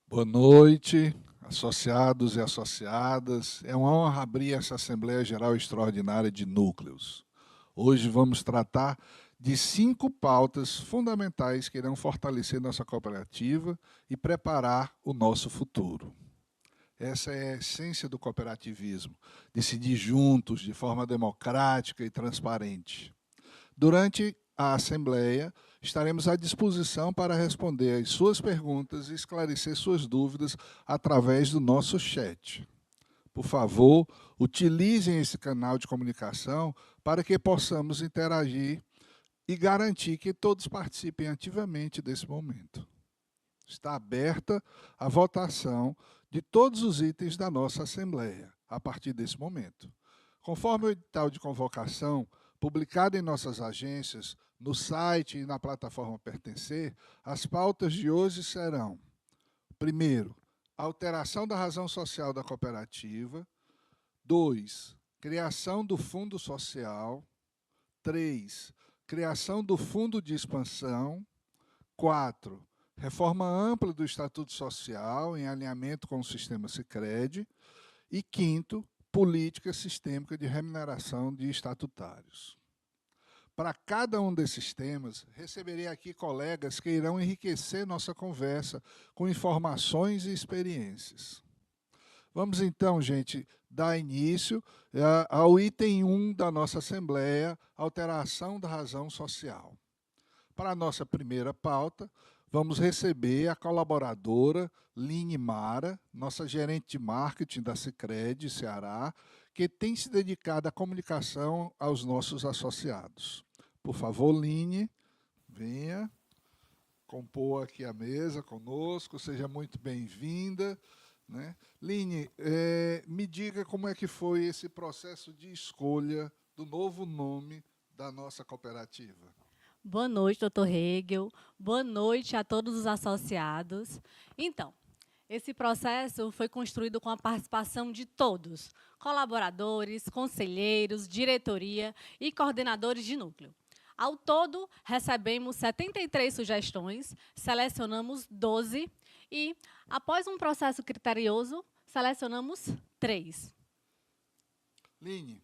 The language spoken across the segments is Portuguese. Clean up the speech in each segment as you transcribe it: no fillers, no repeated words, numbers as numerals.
Boa noite, associados e associadas. É uma honra abrir essa Assembleia Geral Extraordinária de Núcleos. Hoje vamos tratar de 5 pautas fundamentais que irão fortalecer nossa cooperativa e preparar o nosso futuro. Essa é a essência do cooperativismo, decidir juntos, de forma democrática e transparente. Durante a Assembleia, estaremos à disposição para responder às suas perguntas e esclarecer suas dúvidas através do nosso chat. Por favor, utilizem esse canal de comunicação para que possamos interagir e garantir que todos participem ativamente desse momento. Está aberta a votação de todos os itens da nossa Assembleia, a partir desse momento. Conforme o edital de convocação, publicado em nossas agências, no site e na plataforma Pertencer, as pautas de hoje serão: primeiro, alteração da razão social da cooperativa; 2, criação do fundo social; 3, criação do fundo de expansão; 4, reforma ampla do Estatuto Social, em alinhamento com o sistema Sicredi; e 5º, política sistêmica de remuneração de estatutários. Para cada um desses temas, receberei aqui colegas que irão enriquecer nossa conversa com informações e experiências. Vamos então, gente, dar início ao item 1 da nossa Assembleia, alteração da razão social. Para a nossa primeira pauta, vamos receber a colaboradora Line Mara, nossa gerente de marketing da Sicredi Ceará, que tem se dedicado à comunicação aos nossos associados. Por favor, Line, venha compor aqui a mesa conosco, seja muito bem-vinda. Né? Line, me diga como é que foi esse processo de escolha do novo nome da nossa cooperativa. Boa noite, doutor Hegel. Boa noite a todos os associados. Então, esse processo foi construído com a participação de todos, colaboradores, conselheiros, diretoria e coordenadores de núcleo. Ao todo, recebemos 73 sugestões, selecionamos 12 e, após um processo criterioso, selecionamos 3. Line,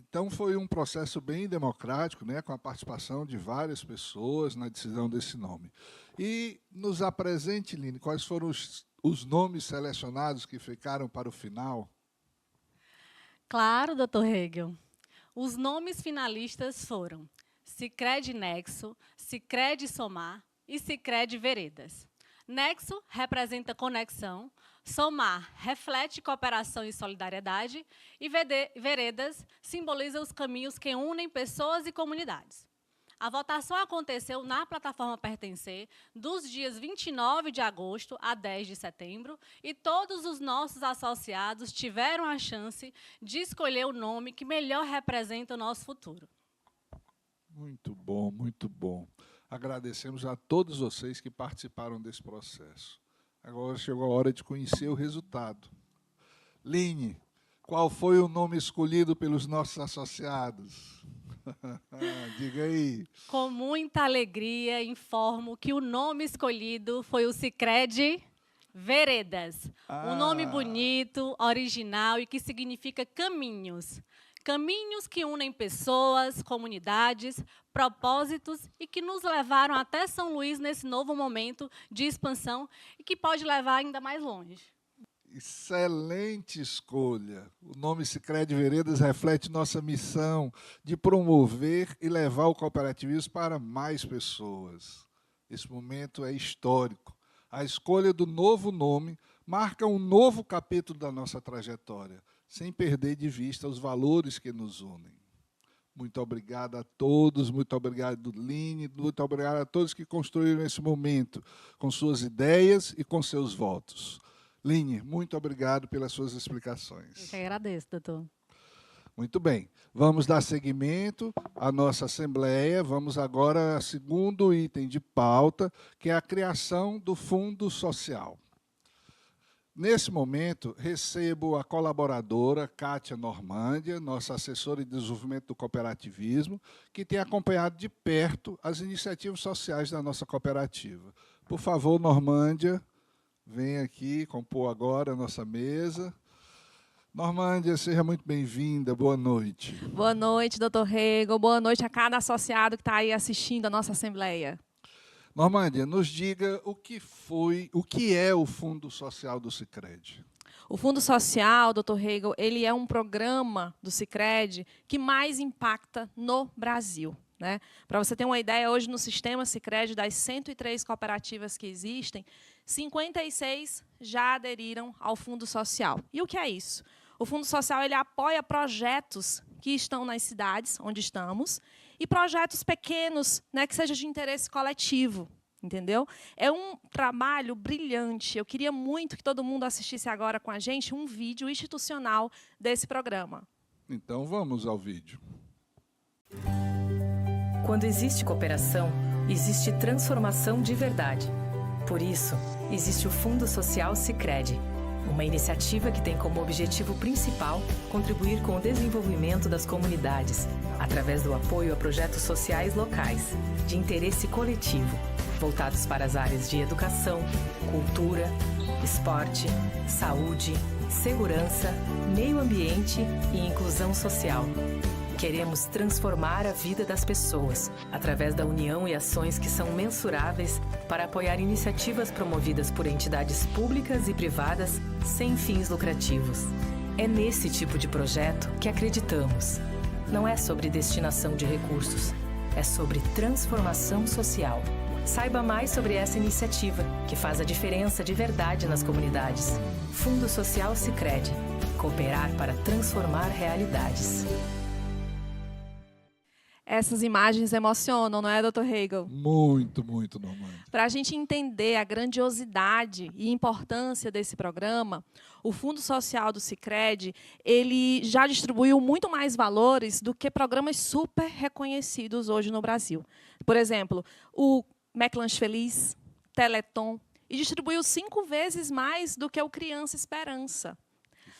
então foi um processo bem democrático, né, com a participação de várias pessoas na decisão desse nome. E nos apresente, Line, quais foram os nomes selecionados que ficaram para o final? Claro, doutor Hegel. Os nomes finalistas foram Sicredi Nexo, Sicredi Somar e Sicredi Veredas. Nexo representa conexão, Somar reflete cooperação e solidariedade e Veredas simboliza os caminhos que unem pessoas e comunidades. A votação aconteceu na plataforma Pertencer dos dias 29 de agosto a 10 de setembro e todos os nossos associados tiveram a chance de escolher o nome que melhor representa o nosso futuro. Muito bom, muito bom. Agradecemos a todos vocês que participaram desse processo. Agora chegou a hora de conhecer o resultado. Line, qual foi o nome escolhido pelos nossos associados? Diga aí. Com muita alegria, informo que o nome escolhido foi o Sicredi Veredas. Um nome bonito, original e que significa caminhos. Caminhos que unem pessoas, comunidades, propósitos e que nos levaram até São Luís nesse novo momento de expansão e que pode levar ainda mais longe. Excelente escolha. O nome Sicredi Veredas reflete nossa missão de promover e levar o cooperativismo para mais pessoas. Esse momento é histórico. A escolha do novo nome marca um novo capítulo da nossa trajetória, sem perder de vista os valores que nos unem. Muito obrigado a todos, muito obrigado, Line, muito obrigado a todos que construíram esse momento, com suas ideias e com seus votos. Line, muito obrigado pelas suas explicações. Eu que agradeço, doutor. Muito bem. Vamos dar seguimento à nossa Assembleia. Vamos agora ao segundo item de pauta, que é a criação do Fundo Social. Nesse momento, recebo a colaboradora Kátia Normândia, nossa assessora de desenvolvimento do cooperativismo, que tem acompanhado de perto as iniciativas sociais da nossa cooperativa. Por favor, Normândia, vem aqui compor agora a nossa mesa. Normândia, seja muito bem-vinda, boa noite. Boa noite, doutor Rego. Boa noite a cada associado que está aí assistindo a nossa Assembleia. Normândia, nos diga o que é o Fundo Social do Sicredi. O Fundo Social, doutor Rego, ele é um programa do Sicredi que mais impacta no Brasil. Né? Para você ter uma ideia, hoje no sistema Sicredi, das 103 cooperativas que existem, 56 já aderiram ao Fundo Social. E o que é isso? O Fundo Social ele apoia projetos que estão nas cidades onde estamos e projetos pequenos, né, que sejam de interesse coletivo. Entendeu? É um trabalho brilhante. Eu queria muito que todo mundo assistisse agora com a gente um vídeo institucional desse programa. Então, vamos ao vídeo. Quando existe cooperação, existe transformação de verdade. Por isso, existe o Fundo Social Sicredi, uma iniciativa que tem como objetivo principal contribuir com o desenvolvimento das comunidades, através do apoio a projetos sociais locais, de interesse coletivo, voltados para as áreas de educação, cultura, esporte, saúde, segurança, meio ambiente e inclusão social. Queremos transformar a vida das pessoas, através da união e ações que são mensuráveis para apoiar iniciativas promovidas por entidades públicas e privadas sem fins lucrativos. É nesse tipo de projeto que acreditamos. Não é sobre destinação de recursos, é sobre transformação social. Saiba mais sobre essa iniciativa, que faz a diferença de verdade nas comunidades. Fundo Social Sicredi. Cooperar para transformar realidades. Essas imagens emocionam, não é, doutor Hegel? Muito, muito, Normândia. Para a gente entender a grandiosidade e importância desse programa, o Fundo Social do Sicredi, ele já distribuiu muito mais valores do que programas super reconhecidos hoje no Brasil. Por exemplo, o McLanche Feliz, Teleton, e distribuiu 5 vezes mais do que o Criança Esperança.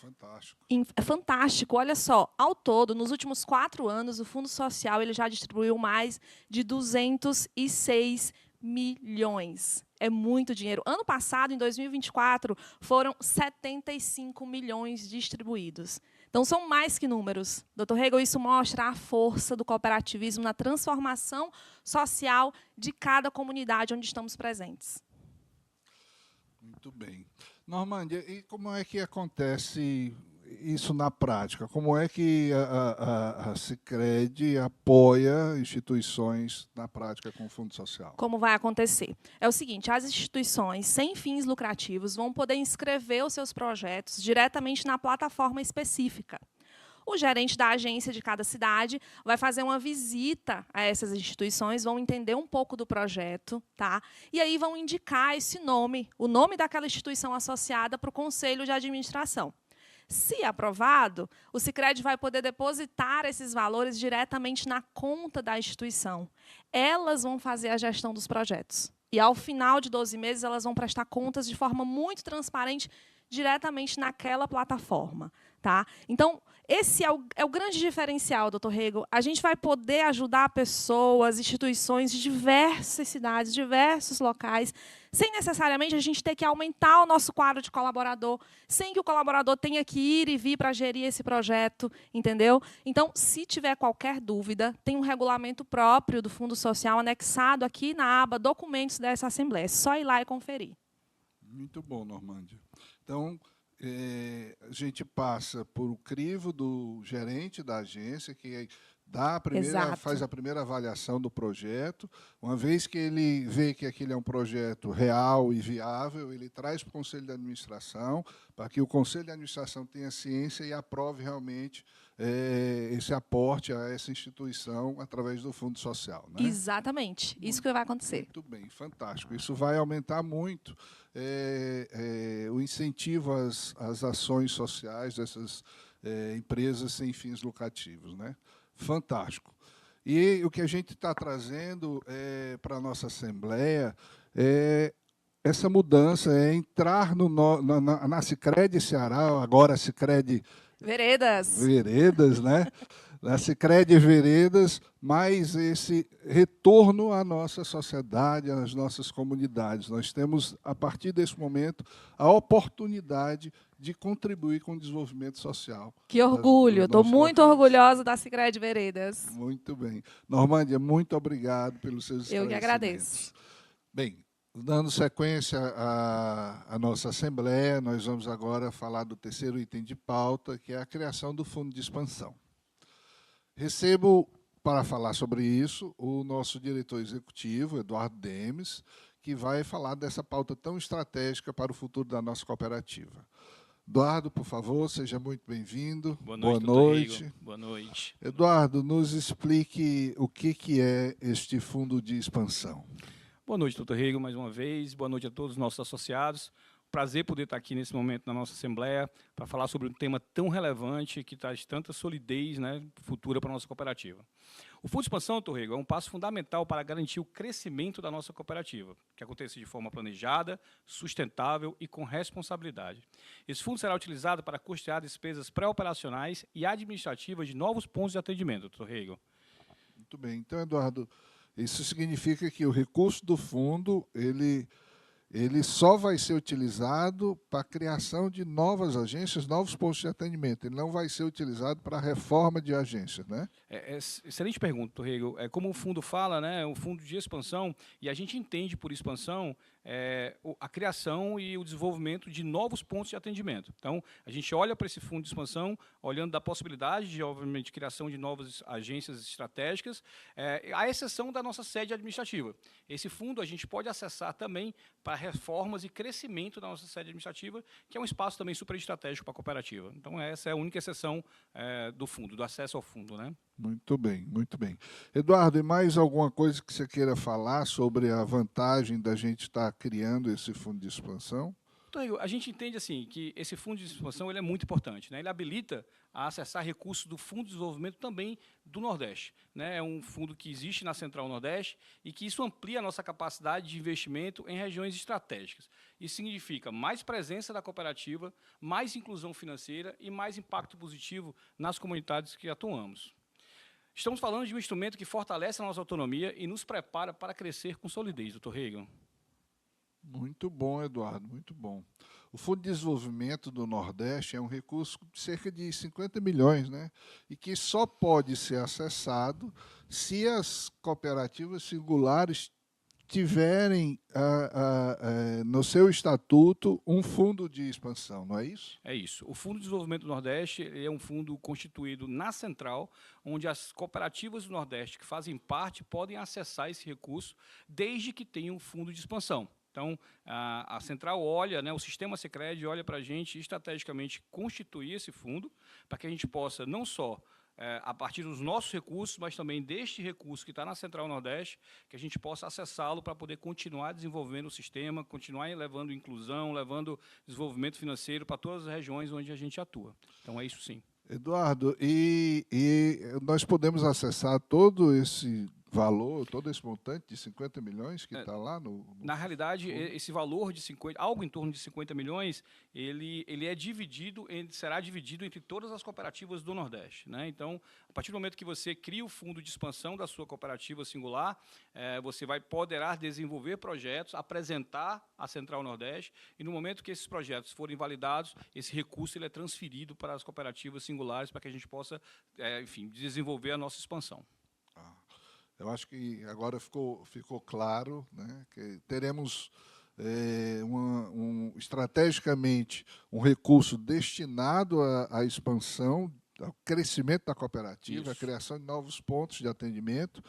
Fantástico. É fantástico. Olha só, ao todo, nos últimos 4 anos, o Fundo Social ele já distribuiu mais de 206 milhões. É muito dinheiro. Ano passado, em 2024, foram 75 milhões distribuídos. Então, são mais que números. Dr. Hegel, isso mostra a força do cooperativismo na transformação social de cada comunidade onde estamos presentes. Muito bem. Normândia, e como é que acontece isso na prática? Como é que a Sicredi apoia instituições na prática com o Fundo Social? Como vai acontecer? É o seguinte, as instituições sem fins lucrativos vão poder inscrever os seus projetos diretamente na plataforma específica. O gerente da agência de cada cidade vai fazer uma visita a essas instituições, vão entender um pouco do projeto, tá? E aí vão indicar esse nome, o nome daquela instituição associada para o conselho de administração. Se aprovado, o Sicredi vai poder depositar esses valores diretamente na conta da instituição. Elas vão fazer a gestão dos projetos. E, ao final de 12 meses, elas vão prestar contas de forma muito transparente diretamente naquela plataforma. Tá? Então, esse é o grande diferencial, doutor Hegel. A gente vai poder ajudar pessoas, instituições de diversas cidades, diversos locais, sem necessariamente a gente ter que aumentar o nosso quadro de colaborador, sem que o colaborador tenha que ir e vir para gerir esse projeto, entendeu? Então, se tiver qualquer dúvida, tem um regulamento próprio do Fundo Social anexado aqui na aba Documentos dessa Assembleia. É só ir lá e conferir. Muito bom, Normândia. Então, a gente passa por o crivo do gerente da agência, que faz a primeira avaliação do projeto. Uma vez que ele vê que aquele é um projeto real e viável, ele traz para o Conselho de Administração, para que o Conselho de Administração tenha ciência e aprove realmente esse aporte a essa instituição através do Fundo Social. Né? Exatamente. Isso que vai acontecer. Muito bem, fantástico. Isso vai aumentar muito o incentivo às ações sociais dessas empresas sem fins lucrativos. Né? Fantástico. E o que a gente está trazendo para a nossa Assembleia é essa mudança, é entrar na Sicredi Ceará, agora Sicredi Veredas. Veredas, né? da Sicredi Veredas, mais esse retorno à nossa sociedade, às nossas comunidades. Nós temos, a partir desse momento, a oportunidade de contribuir com o desenvolvimento social. Que orgulho, estou muito orgulhosa da Sicredi Veredas. Muito bem. Normândia, muito obrigado pelos seus esclarecimentos. Eu que agradeço. Bem, dando sequência à nossa Assembleia, nós vamos agora falar do terceiro item de pauta, que é a criação do Fundo de Expansão. Recebo, para falar sobre isso, o nosso diretor executivo, Eduardo Demes, que vai falar dessa pauta tão estratégica para o futuro da nossa cooperativa. Eduardo, por favor, seja muito bem-vindo. Boa noite. Boa noite. Eduardo, nos explique o que é este Fundo de Expansão. Boa noite, doutor Rigo, mais uma vez. Boa noite a todos os nossos associados. Prazer poder estar aqui nesse momento na nossa Assembleia para falar sobre um tema tão relevante que traz tanta solidez, né, futura para a nossa cooperativa. O Fundo de Expansão, doutor Rigo, é um passo fundamental para garantir o crescimento da nossa cooperativa, que aconteça de forma planejada, sustentável e com responsabilidade. Esse fundo será utilizado para custear despesas pré-operacionais e administrativas de novos pontos de atendimento, doutor Rigo. Muito bem. Então, Eduardo, isso significa que o recurso do fundo, ele só vai ser utilizado para a criação de novas agências, novos pontos de atendimento. Ele não vai ser utilizado para a reforma de agências, né? Excelente pergunta, doutor Rego. Como o fundo fala, né, é um fundo de expansão, e a gente entende por expansão a criação e o desenvolvimento de novos pontos de atendimento. Então, a gente olha para esse fundo de expansão, olhando da possibilidade de, obviamente, criação de novas agências estratégicas, à exceção da nossa sede administrativa. Esse fundo a gente pode acessar também para reformas e crescimento da nossa sede administrativa, que é um espaço também super estratégico para a cooperativa. Então, essa é a única exceção do fundo, do acesso ao fundo, né? Muito bem, muito bem. Eduardo, e mais alguma coisa que você queira falar sobre a vantagem da gente estar criando esse fundo de expansão? A gente entende assim que esse fundo de expansão ele é muito importante, né? Ele habilita a acessar recursos do Fundo de Desenvolvimento também do Nordeste, né? É um fundo que existe na Central Nordeste e que isso amplia a nossa capacidade de investimento em regiões estratégicas. Isso significa mais presença da cooperativa, mais inclusão financeira e mais impacto positivo nas comunidades que atuamos. Estamos falando de um instrumento que fortalece a nossa autonomia e nos prepara para crescer com solidez, doutor Reagan. Muito bom, Eduardo, muito bom. O Fundo de Desenvolvimento do Nordeste é um recurso de cerca de 50 milhões, né? E que só pode ser acessado se as cooperativas singulares tiverem no seu estatuto um fundo de expansão, não é isso? É isso. O Fundo de Desenvolvimento do Nordeste é um fundo constituído na Central, onde as cooperativas do Nordeste que fazem parte podem acessar esse recurso desde que tenham um fundo de expansão. Então, a Central olha, né, o sistema Sicredi olha para a gente estrategicamente constituir esse fundo, para que a gente possa não só a partir dos nossos recursos, mas também deste recurso que está na Central Nordeste, que a gente possa acessá-lo para poder continuar desenvolvendo o sistema, continuar levando inclusão, levando desenvolvimento financeiro para todas as regiões onde a gente atua. Então, é isso sim. Eduardo, e nós podemos acessar todo esse valor, todo esse montante de 50 milhões que está lá no... Na realidade, esse valor de 50, algo em torno de 50 milhões, ele é dividido, será dividido entre todas as cooperativas do Nordeste, né? Então, a partir do momento que você cria o fundo de expansão da sua cooperativa singular, você poderá desenvolver projetos, apresentar a Central Nordeste, e no momento que esses projetos forem validados, esse recurso ele é transferido para as cooperativas singulares para que a gente possa, enfim, desenvolver a nossa expansão. Eu acho que agora ficou claro, né, que teremos estrategicamente um recurso destinado à expansão, ao crescimento da cooperativa, à criação de novos pontos de atendimento,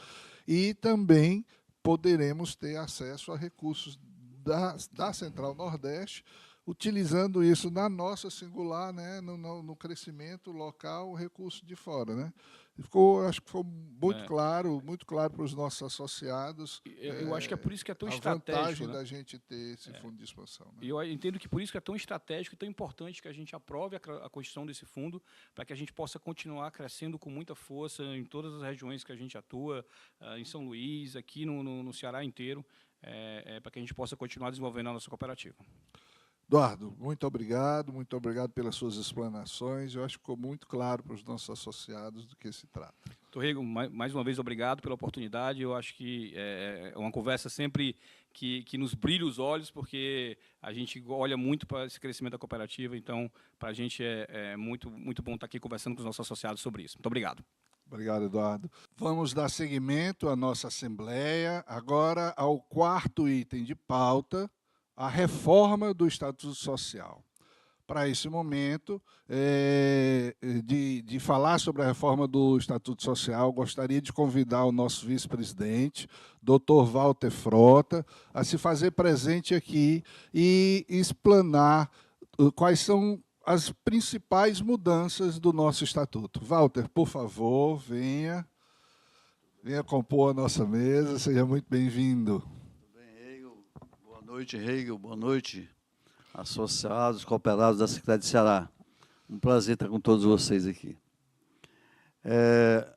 e também poderemos ter acesso a recursos da Central Nordeste, utilizando isso na nossa singular, né, no crescimento local, o recurso de fora, né? Acho que ficou muito claro para os nossos associados. Eu acho que é por isso que é tão estratégico. A vantagem da gente ter esse fundo de expansão. Né? E eu entendo que por isso que é tão estratégico e tão importante que a gente aprove a constituição desse fundo, para que a gente possa continuar crescendo com muita força em todas as regiões que a gente atua, em São Luís, aqui no Ceará inteiro, para que a gente possa continuar desenvolvendo a nossa cooperativa. Eduardo, muito obrigado pelas suas explanações. Eu acho que ficou muito claro para os nossos associados do que se trata. Torrego, mais uma vez, obrigado pela oportunidade. Eu acho que é uma conversa sempre que nos brilha os olhos, porque a gente olha muito para esse crescimento da cooperativa, então, para a gente é muito, muito bom estar aqui conversando com os nossos associados sobre isso. Muito obrigado. Obrigado, Eduardo. Vamos dar seguimento à nossa Assembleia, agora ao quarto item de pauta, a reforma do Estatuto Social. Para esse momento, de falar sobre a reforma do Estatuto Social, gostaria de convidar o nosso vice-presidente, Dr. Walter Frota, a se fazer presente aqui e explanar quais são as principais mudanças do nosso Estatuto. Walter, por favor, venha compor a nossa mesa, seja muito bem-vindo. Tudo bem, Hegel? Boa noite, Hegel. Boa noite, associados, cooperados da Secretaria de Ceará. Um prazer estar com todos vocês aqui.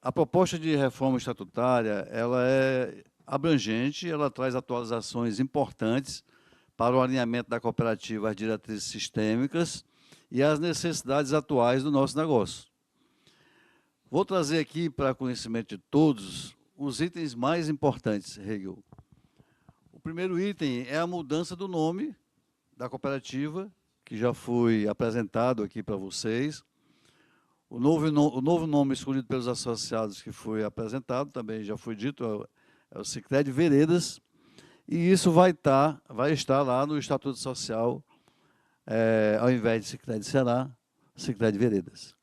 A proposta de reforma estatutária ela é abrangente, ela traz atualizações importantes para o alinhamento da cooperativa às diretrizes sistêmicas e às necessidades atuais do nosso negócio. Vou trazer aqui para conhecimento de todos os itens mais importantes, Hegel. O primeiro item é a mudança do nome da cooperativa, que já foi apresentado aqui para vocês. O novo nome escolhido pelos associados que foi apresentado, também já foi dito, é o Sicredi Veredas, e isso vai estar lá no Estatuto Social, ao invés de Sicredi Ceará, Sicredi Veredas.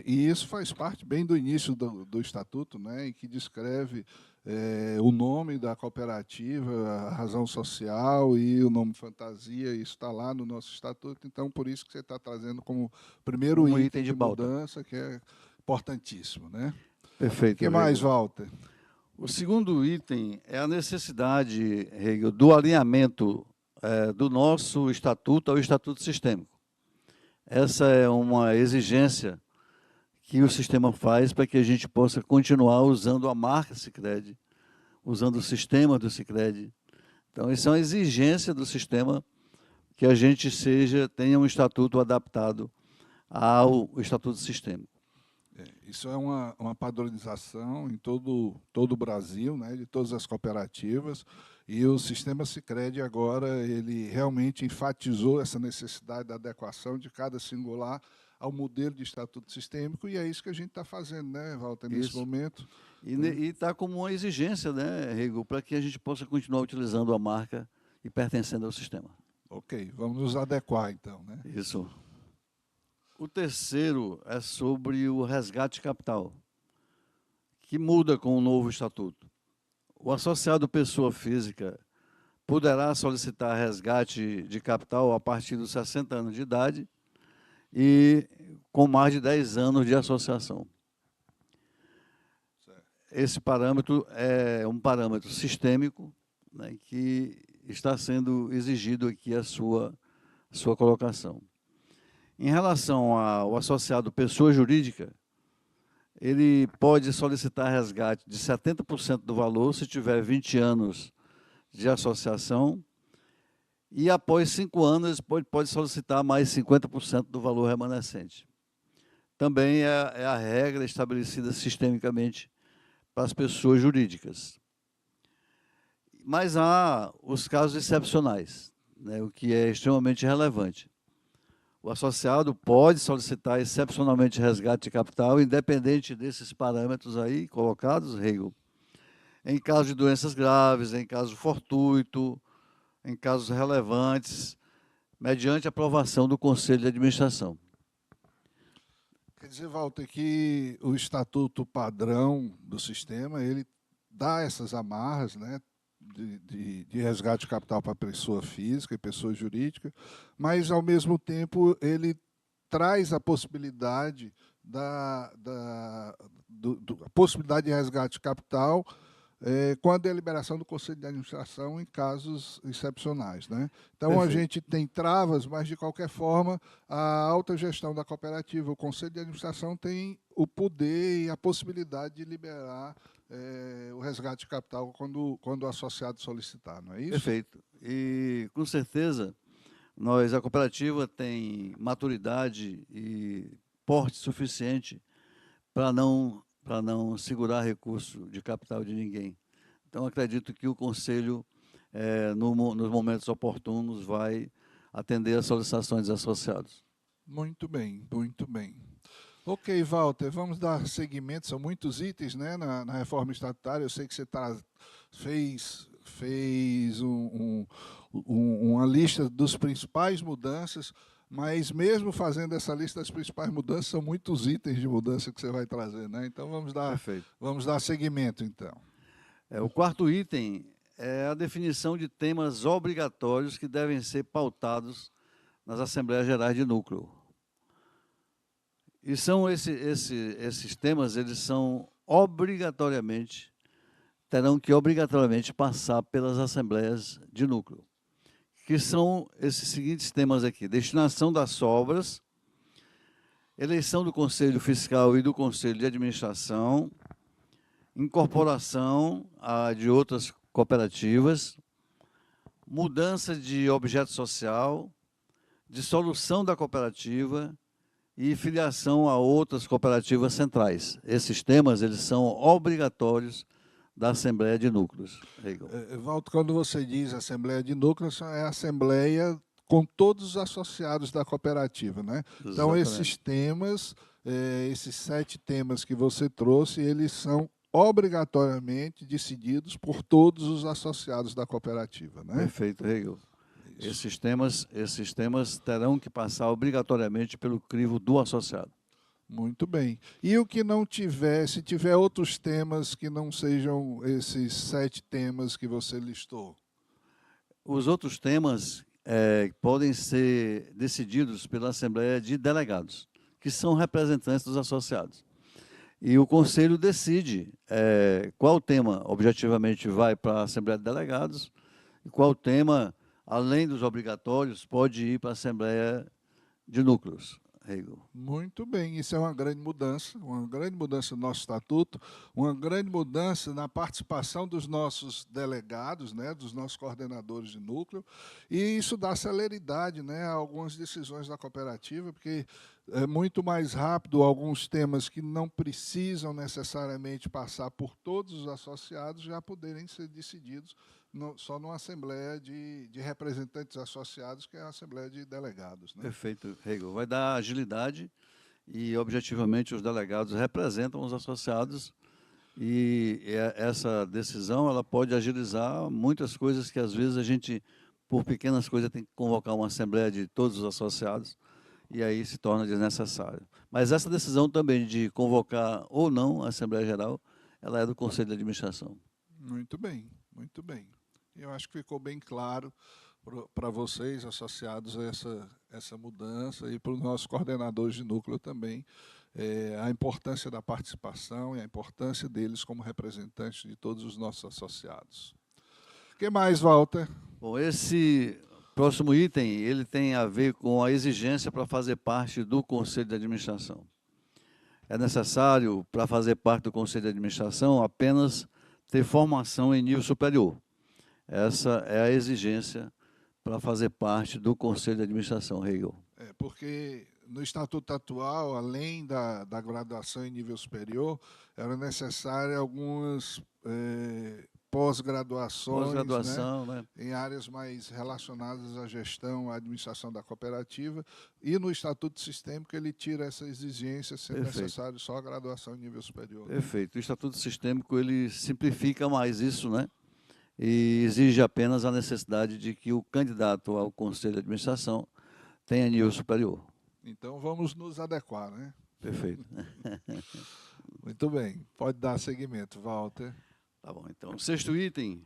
E isso faz parte bem do início do Estatuto, né, em que descreve o nome da cooperativa, a razão social e o nome fantasia, isso está lá no nosso Estatuto, então por isso que você está trazendo como primeiro item de mudança, que é importantíssimo. Né? Perfeito. O que mais, Walter? O segundo item é a necessidade, Hegel, do alinhamento do nosso Estatuto ao Estatuto Sistêmico. Essa é uma exigência que o sistema faz para que a gente possa continuar usando a marca Sicredi, usando o sistema do Sicredi. Então, isso é uma exigência do sistema que a gente tenha um estatuto adaptado ao Estatuto Sistêmico. Isso é uma padronização em todo o Brasil, né, de todas as cooperativas, e o sistema Sicredi agora ele realmente enfatizou essa necessidade da adequação de cada singular ao modelo de estatuto sistêmico, e é isso que a gente está fazendo, né, Walter, nesse momento. E está como uma exigência, né, Hegel, para que a gente possa continuar utilizando a marca e pertencendo ao sistema. Ok, vamos nos adequar, então. Né? Isso. O terceiro é sobre o resgate capital, que muda com o novo estatuto. O associado pessoa física poderá solicitar resgate de capital a partir dos 60 anos de idade e com mais de 10 anos de associação. Esse parâmetro é um parâmetro sistêmico, né, que está sendo exigido aqui a sua colocação. Em relação ao associado pessoa jurídica, ele pode solicitar resgate de 70% do valor se tiver 20 anos de associação e após 5 anos pode solicitar mais 50% do valor remanescente. Também é a regra estabelecida sistemicamente para as pessoas jurídicas. Mas há os casos excepcionais, né, o que é extremamente relevante. O associado pode solicitar excepcionalmente resgate de capital, independente desses parâmetros aí colocados, Hegel, em caso de doenças graves, em caso fortuito, em casos relevantes, mediante aprovação do Conselho de Administração. Quer dizer, Walter, que o estatuto padrão do sistema, ele dá essas amarras, né, de resgate de capital para pessoa física e pessoa jurídica, mas, ao mesmo tempo, ele traz a possibilidade possibilidade de resgate de capital com a deliberação do Conselho de Administração em casos excepcionais. Né? Então, perfeito. A gente tem travas, mas, de qualquer forma, a alta gestão da cooperativa, o Conselho de Administração tem o poder e a possibilidade de liberar o resgate de capital quando o associado solicitar, não é isso? Perfeito. E, com certeza, A cooperativa tem maturidade e porte suficiente para não segurar recurso de capital de ninguém. Então, acredito que o Conselho, nos momentos oportunos, vai atender às solicitações dos associados. Muito bem, muito bem. Ok, Walter, vamos dar seguimento. São muitos itens, né, na reforma estatutária. Eu sei que você fez uma lista dos principais mudanças, mas mesmo fazendo essa lista das principais mudanças, são muitos itens de mudança que você vai trazer, né? Então, Perfeito. vamos dar seguimento, então. O quarto item é a definição de temas obrigatórios que devem ser pautados nas Assembleias Gerais de Núcleo. E são esses temas, eles são terão que obrigatoriamente passar pelas Assembleias de Núcleo, que são esses seguintes temas aqui: destinação das sobras, eleição do Conselho Fiscal e do Conselho de Administração, incorporação de outras cooperativas, mudança de objeto social, dissolução da cooperativa e filiação a outras cooperativas centrais. Esses temas, eles são obrigatórios da Assembleia de Núcleos. Walter, quando você diz Assembleia de Núcleos, é a Assembleia com todos os associados da cooperativa, né? Então, esses temas, esses 7 temas que você trouxe, eles são obrigatoriamente decididos por todos os associados da cooperativa, né? Perfeito, Hegel. Esses temas terão que passar obrigatoriamente pelo crivo do associado. Muito bem. E o que não tiver, se tiver outros temas que não sejam esses 7 temas que você listou? Os outros temas podem ser decididos pela Assembleia de Delegados, que são representantes dos associados. E o Conselho decide qual tema objetivamente vai para a Assembleia de Delegados e qual tema, além dos obrigatórios, pode ir para a Assembleia de Núcleos. Hegel. Muito bem, isso é uma grande mudança no nosso estatuto, uma grande mudança na participação dos nossos delegados, né, dos nossos coordenadores de núcleo, e isso dá celeridade, né, a algumas decisões da cooperativa, porque é muito mais rápido alguns temas que não precisam necessariamente passar por todos os associados já poderem ser decididos só numa Assembleia de representantes associados, que é a Assembleia de Delegados, né? Perfeito, Hegel. Vai dar agilidade e, objetivamente, os delegados representam os associados e essa decisão ela pode agilizar muitas coisas que, às vezes, a gente, por pequenas coisas, tem que convocar uma Assembleia de todos os associados e aí se torna desnecessário. Mas essa decisão também de convocar ou não a Assembleia Geral, ela é do Conselho de Administração. Muito bem, muito bem. Eu acho que ficou bem claro para vocês, associados, essa mudança, e para os nossos coordenadores de núcleo também, a importância da participação e a importância deles como representantes de todos os nossos associados. O que mais, Walter? Bom, esse próximo item ele tem a ver com a exigência para fazer parte do Conselho de Administração. É necessário, para fazer parte do Conselho de Administração, apenas ter formação em nível superior. Essa é a exigência para fazer parte do Conselho de Administração, Hegel. Porque no estatuto atual, além da graduação em nível superior, era necessário algumas pós-graduações, né, em áreas mais relacionadas à gestão, à administração da cooperativa, e no estatuto sistêmico ele tira essa exigência, sendo necessário só a graduação em nível superior. Perfeito. O estatuto sistêmico ele simplifica mais isso, né? E exige apenas a necessidade de que o candidato ao Conselho de Administração tenha nível superior. Então, vamos nos adequar, né? Perfeito. Muito bem. Pode dar seguimento, Walter. Tá bom. Então, o sexto item,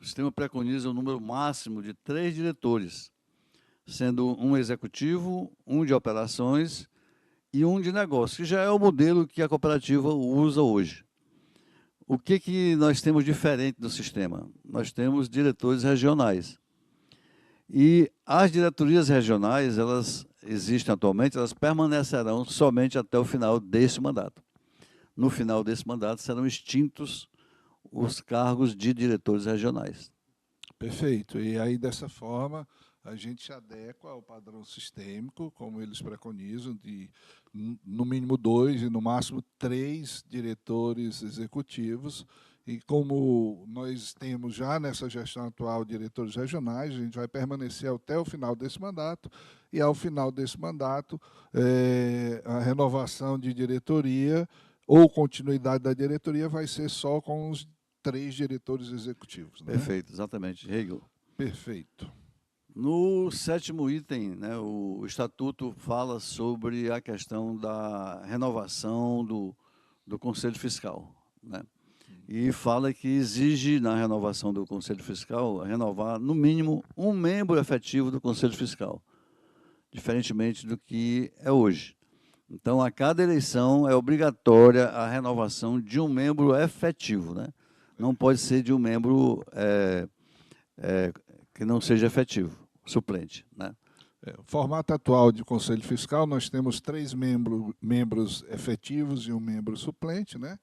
o sistema preconiza o número máximo de 3 diretores, sendo um executivo, um de operações e um de negócio, que já é o modelo que a cooperativa usa hoje. O que nós temos diferente do sistema? Nós temos diretores regionais. E as diretorias regionais, elas existem atualmente, elas permanecerão somente até o final deste mandato. No final desse mandato serão extintos os cargos de diretores regionais. Perfeito. E aí, dessa forma, a gente se adequa ao padrão sistêmico, como eles preconizam, de no mínimo 2 e no máximo 3 diretores executivos. E como nós temos já nessa gestão atual diretores regionais, a gente vai permanecer até o final desse mandato, e ao final desse mandato, a renovação de diretoria ou continuidade da diretoria vai ser só com os 3 diretores executivos. Né? Perfeito, exatamente. Hegel. Perfeito. No 7º item, né, o Estatuto fala sobre a questão da renovação do Conselho Fiscal, né? E fala que exige, na renovação do Conselho Fiscal, renovar, no mínimo, um membro efetivo do Conselho Fiscal, diferentemente do que é hoje. Então, a cada eleição é obrigatória a renovação de um membro efetivo, né? Não pode ser de um membro que não seja efetivo, suplente, né? O formato atual de Conselho Fiscal, nós temos 3 membros efetivos e um membro suplente, né?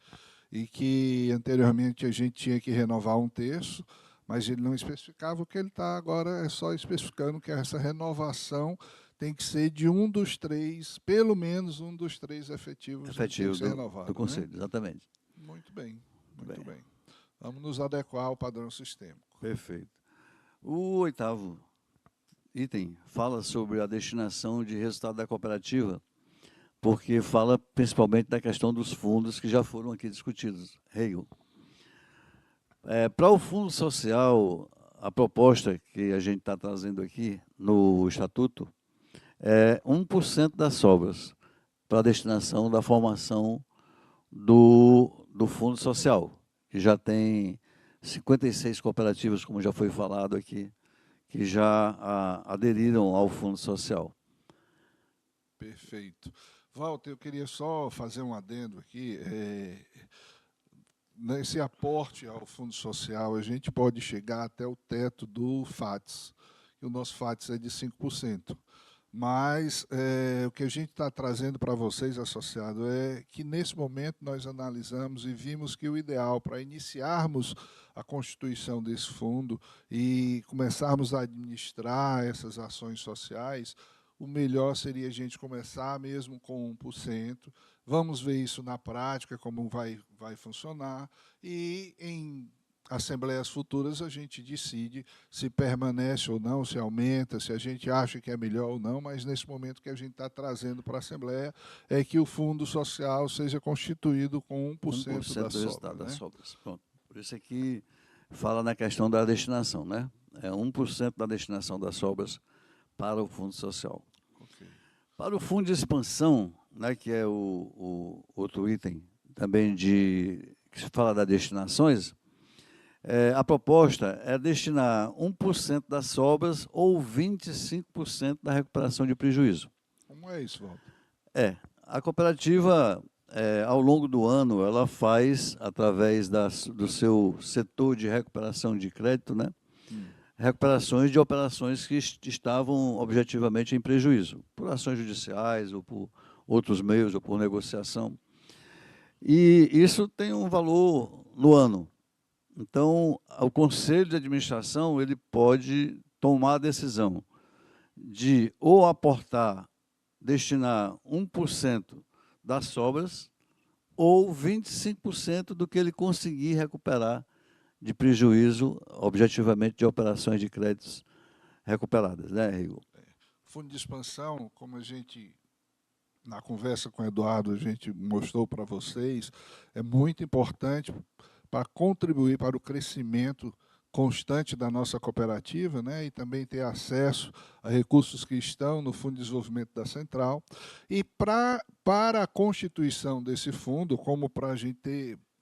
E que anteriormente a gente tinha que renovar 1/3, mas ele não especificava. O que ele está agora é só especificando que essa renovação tem que ser de um dos 3, pelo menos um dos 3 efetivos Efetivo tem que ser renovado, do Conselho, né? exatamente. Muito bem, muito bem. Vamos nos adequar ao padrão sistêmico. Perfeito. O 8º item fala sobre a destinação de resultado da cooperativa, porque fala principalmente da questão dos fundos que já foram aqui discutidos. Hegel. Para o fundo social, a proposta que a gente está trazendo aqui no Estatuto é 1% das sobras para a destinação da formação do fundo social, que já tem 56 cooperativas, como já foi falado aqui, que já aderiram ao fundo social. Perfeito. Walter, eu queria só fazer um adendo aqui. Nesse aporte ao Fundo Social, a gente pode chegar até o teto do FATS, e o nosso FATS é de 5%. Mas o que a gente está trazendo para vocês, associado, é que, nesse momento, nós analisamos e vimos que o ideal para iniciarmos a constituição desse fundo e começarmos a administrar essas ações sociais, o melhor seria a gente começar mesmo com 1%. Vamos ver isso na prática, como vai funcionar, e em assembleias futuras a gente decide se permanece ou não, se aumenta, se a gente acha que é melhor ou não, mas nesse momento que a gente está trazendo para a Assembleia é que o Fundo Social seja constituído com 1% da sobra. Das sobras. Pronto. Por isso aqui fala na questão da destinação, né? É 1% da destinação das sobras para o Fundo Social. Okay. Para o Fundo de Expansão, né, que é o outro item também que se fala das destinações, a proposta é destinar 1% das sobras ou 25% da recuperação de prejuízo. Como é isso, Walter? A cooperativa, ao longo do ano, ela faz, através do seu setor de recuperação de crédito, né, recuperações de operações que estavam objetivamente em prejuízo, por ações judiciais ou por outros meios, ou por negociação. E isso tem um valor no ano. Então, o Conselho de Administração ele pode tomar a decisão de ou aportar, destinar 1% das sobras ou 25% do que ele conseguir recuperar de prejuízo, objetivamente, de operações de créditos recuperadas, né, Rigo? Fundo de expansão, como a gente, na conversa com o Eduardo, a gente mostrou para vocês, é muito importante para contribuir para o crescimento constante da nossa cooperativa, né, e também ter acesso a recursos que estão no Fundo de Desenvolvimento da Central. E para a constituição desse fundo, como para a gente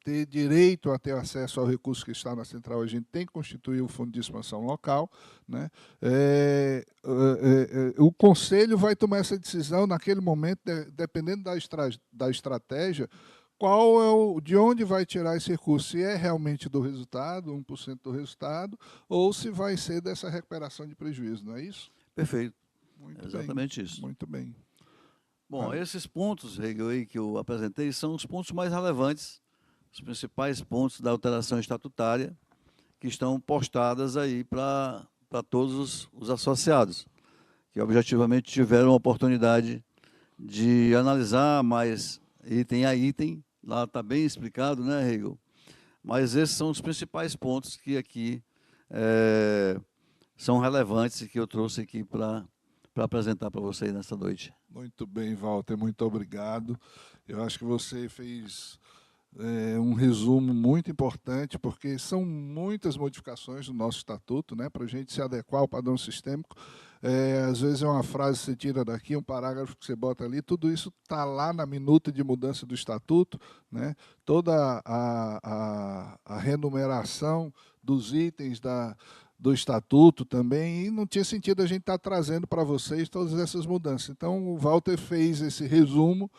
ter direito a ter acesso ao recurso que está na Central, a gente tem que constituir o Fundo de Expansão Local, né? O Conselho vai tomar essa decisão naquele momento, dependendo da estratégia, de onde vai tirar esse recurso, se é realmente do resultado, 1% do resultado, ou se vai ser dessa recuperação de prejuízo, não é isso? Perfeito. Muito exatamente bem. Isso. Muito bem. Bom, esses pontos, Hegel, que eu apresentei, são os pontos mais relevantes, os principais pontos da alteração estatutária, que estão postadas aí para para todos os associados, que objetivamente tiveram a oportunidade de analisar mais item a item. Lá está bem explicado, né, Hegel? Mas esses são os principais pontos que aqui são relevantes e que eu trouxe aqui para apresentar para vocês nessa noite. Muito bem, Walter, muito obrigado. Eu acho que você fez um resumo muito importante, porque são muitas modificações no nosso estatuto, né, para a gente se adequar ao padrão sistêmico. Às vezes é uma frase que você tira daqui, um parágrafo que você bota ali, tudo isso está lá na minuta de mudança do estatuto, né? Toda a renumeração dos itens do estatuto também, e não tinha sentido a gente estar trazendo para vocês todas essas mudanças. Então, o Walter fez esse resumo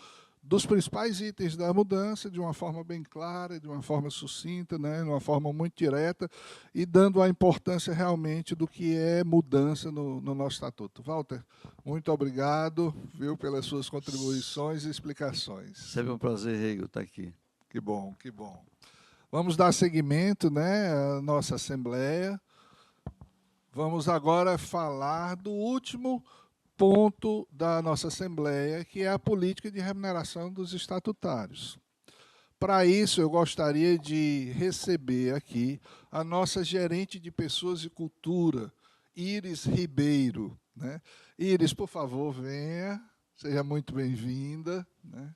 dos principais itens da mudança, de uma forma bem clara, de uma forma sucinta, né, de uma forma muito direta, e dando a importância realmente do que é mudança no nosso estatuto. Walter, muito obrigado, viu, pelas suas contribuições e explicações. Sempre um prazer, Hegel, estar aqui. Que bom, que bom. Vamos dar seguimento, né, à nossa Assembleia. Vamos agora falar do último ponto da nossa Assembleia, que é a política de remuneração dos estatutários. Para isso, eu gostaria de receber aqui a nossa gerente de Pessoas e Cultura, Iris Ribeiro, né? Iris, por favor, venha, seja muito bem-vinda, né?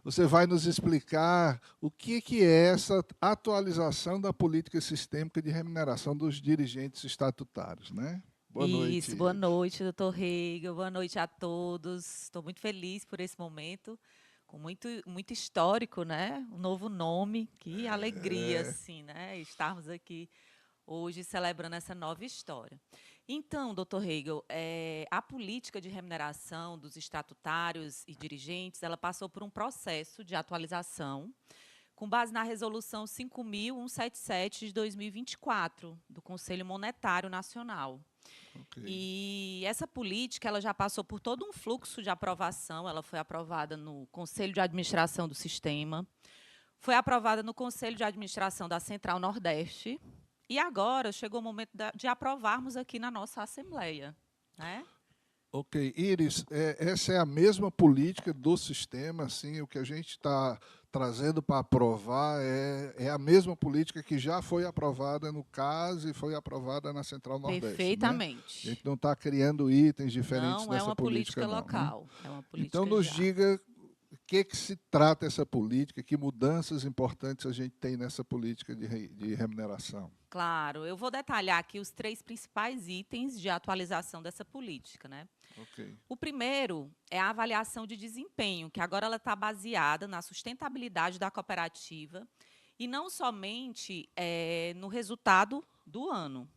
Você vai nos explicar o que é essa atualização da política sistêmica de remuneração dos dirigentes estatutários, né? Boa noite. Isso, boa noite, doutor Hegel, boa noite a todos. Estou muito feliz por esse momento, com muito histórico, né? Um novo nome, que alegria, assim, né? Estarmos aqui hoje celebrando essa nova história. Então, doutor Hegel, a política de remuneração dos estatutários e dirigentes, ela passou por um processo de atualização, com base na Resolução 5.177 de 2024, do Conselho Monetário Nacional. Okay. E essa política ela já passou por todo um fluxo de aprovação. Ela foi aprovada no Conselho de Administração do Sistema, foi aprovada no Conselho de Administração da Central Nordeste, e agora chegou o momento de aprovarmos aqui na nossa Assembleia, né? Ok, Iris, essa é a mesma política do sistema, assim, o que a gente está trazendo para aprovar é a mesma política que já foi aprovada no CAS e foi aprovada na Central Nordeste. Perfeitamente. Né? A gente não está criando itens diferentes não, dessa é uma política local. Né? É uma política então, nos já. diga o que se trata essa política, que mudanças importantes a gente tem nessa política de remuneração. Claro, eu vou detalhar aqui os 3 principais itens de atualização dessa política, né? Okay. O primeiro é a avaliação de desempenho, que agora ela está baseada na sustentabilidade da cooperativa e não somente no resultado do ano.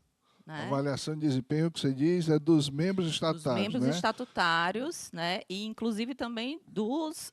Né? A avaliação de desempenho, que você diz, é dos membros estatutários. Dos membros né? estatutários, né? E inclusive também dos,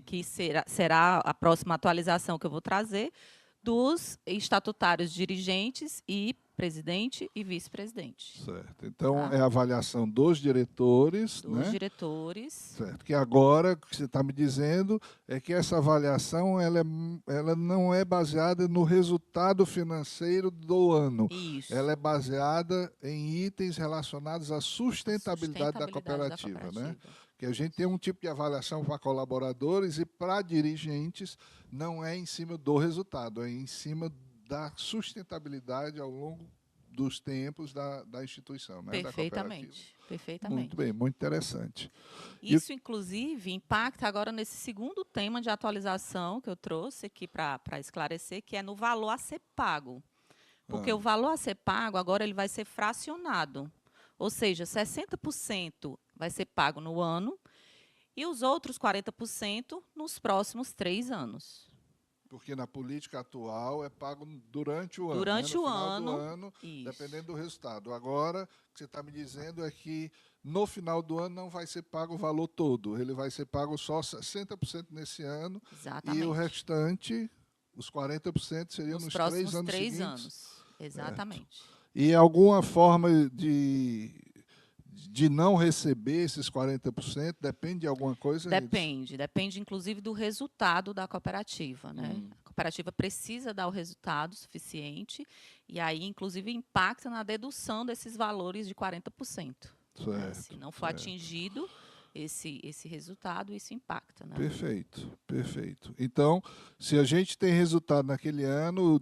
que será a próxima atualização que eu vou trazer, dos estatutários dirigentes e presidente e vice-presidente. Certo. Então, Tá? é a avaliação dos diretores. Dos né? diretores. Certo. Que agora, o que você está me dizendo é que essa avaliação ela não é baseada no resultado financeiro do ano. Isso. Ela é baseada em itens relacionados à sustentabilidade da cooperativa. Né? Que a gente tem um tipo de avaliação para colaboradores e para dirigentes não é em cima do resultado, é em cima da sustentabilidade ao longo dos tempos da instituição, né? Perfeitamente. Da Perfeitamente. Muito bem, muito interessante. Isso, inclusive, impacta agora nesse segundo tema de atualização que eu trouxe aqui para esclarecer, que é no valor a ser pago. Porque o valor a ser pago, agora ele vai ser fracionado. Ou seja, 60% vai ser pago no ano e os outros 40% nos próximos 3 anos. Porque na política atual é pago durante o ano. Durante né? No o final ano, do ano, isso. dependendo do resultado. Agora, o que você está me dizendo é que no final do ano não vai ser pago o valor todo. Ele vai ser pago só 60% nesse ano. Exatamente. E o restante, os 40%, seriam nos próximos 3 anos 3 seguintes. anos. Exatamente. Certo. E alguma forma de não receber esses 40%? Depende de alguma coisa? Depende inclusive do resultado da cooperativa. Né? A cooperativa precisa dar o resultado suficiente, e aí, inclusive, impacta na dedução desses valores de 40%. Certo, Se não for atingido esse resultado, isso impacta. Né? Perfeito, perfeito. Então, se a gente tem resultado naquele ano,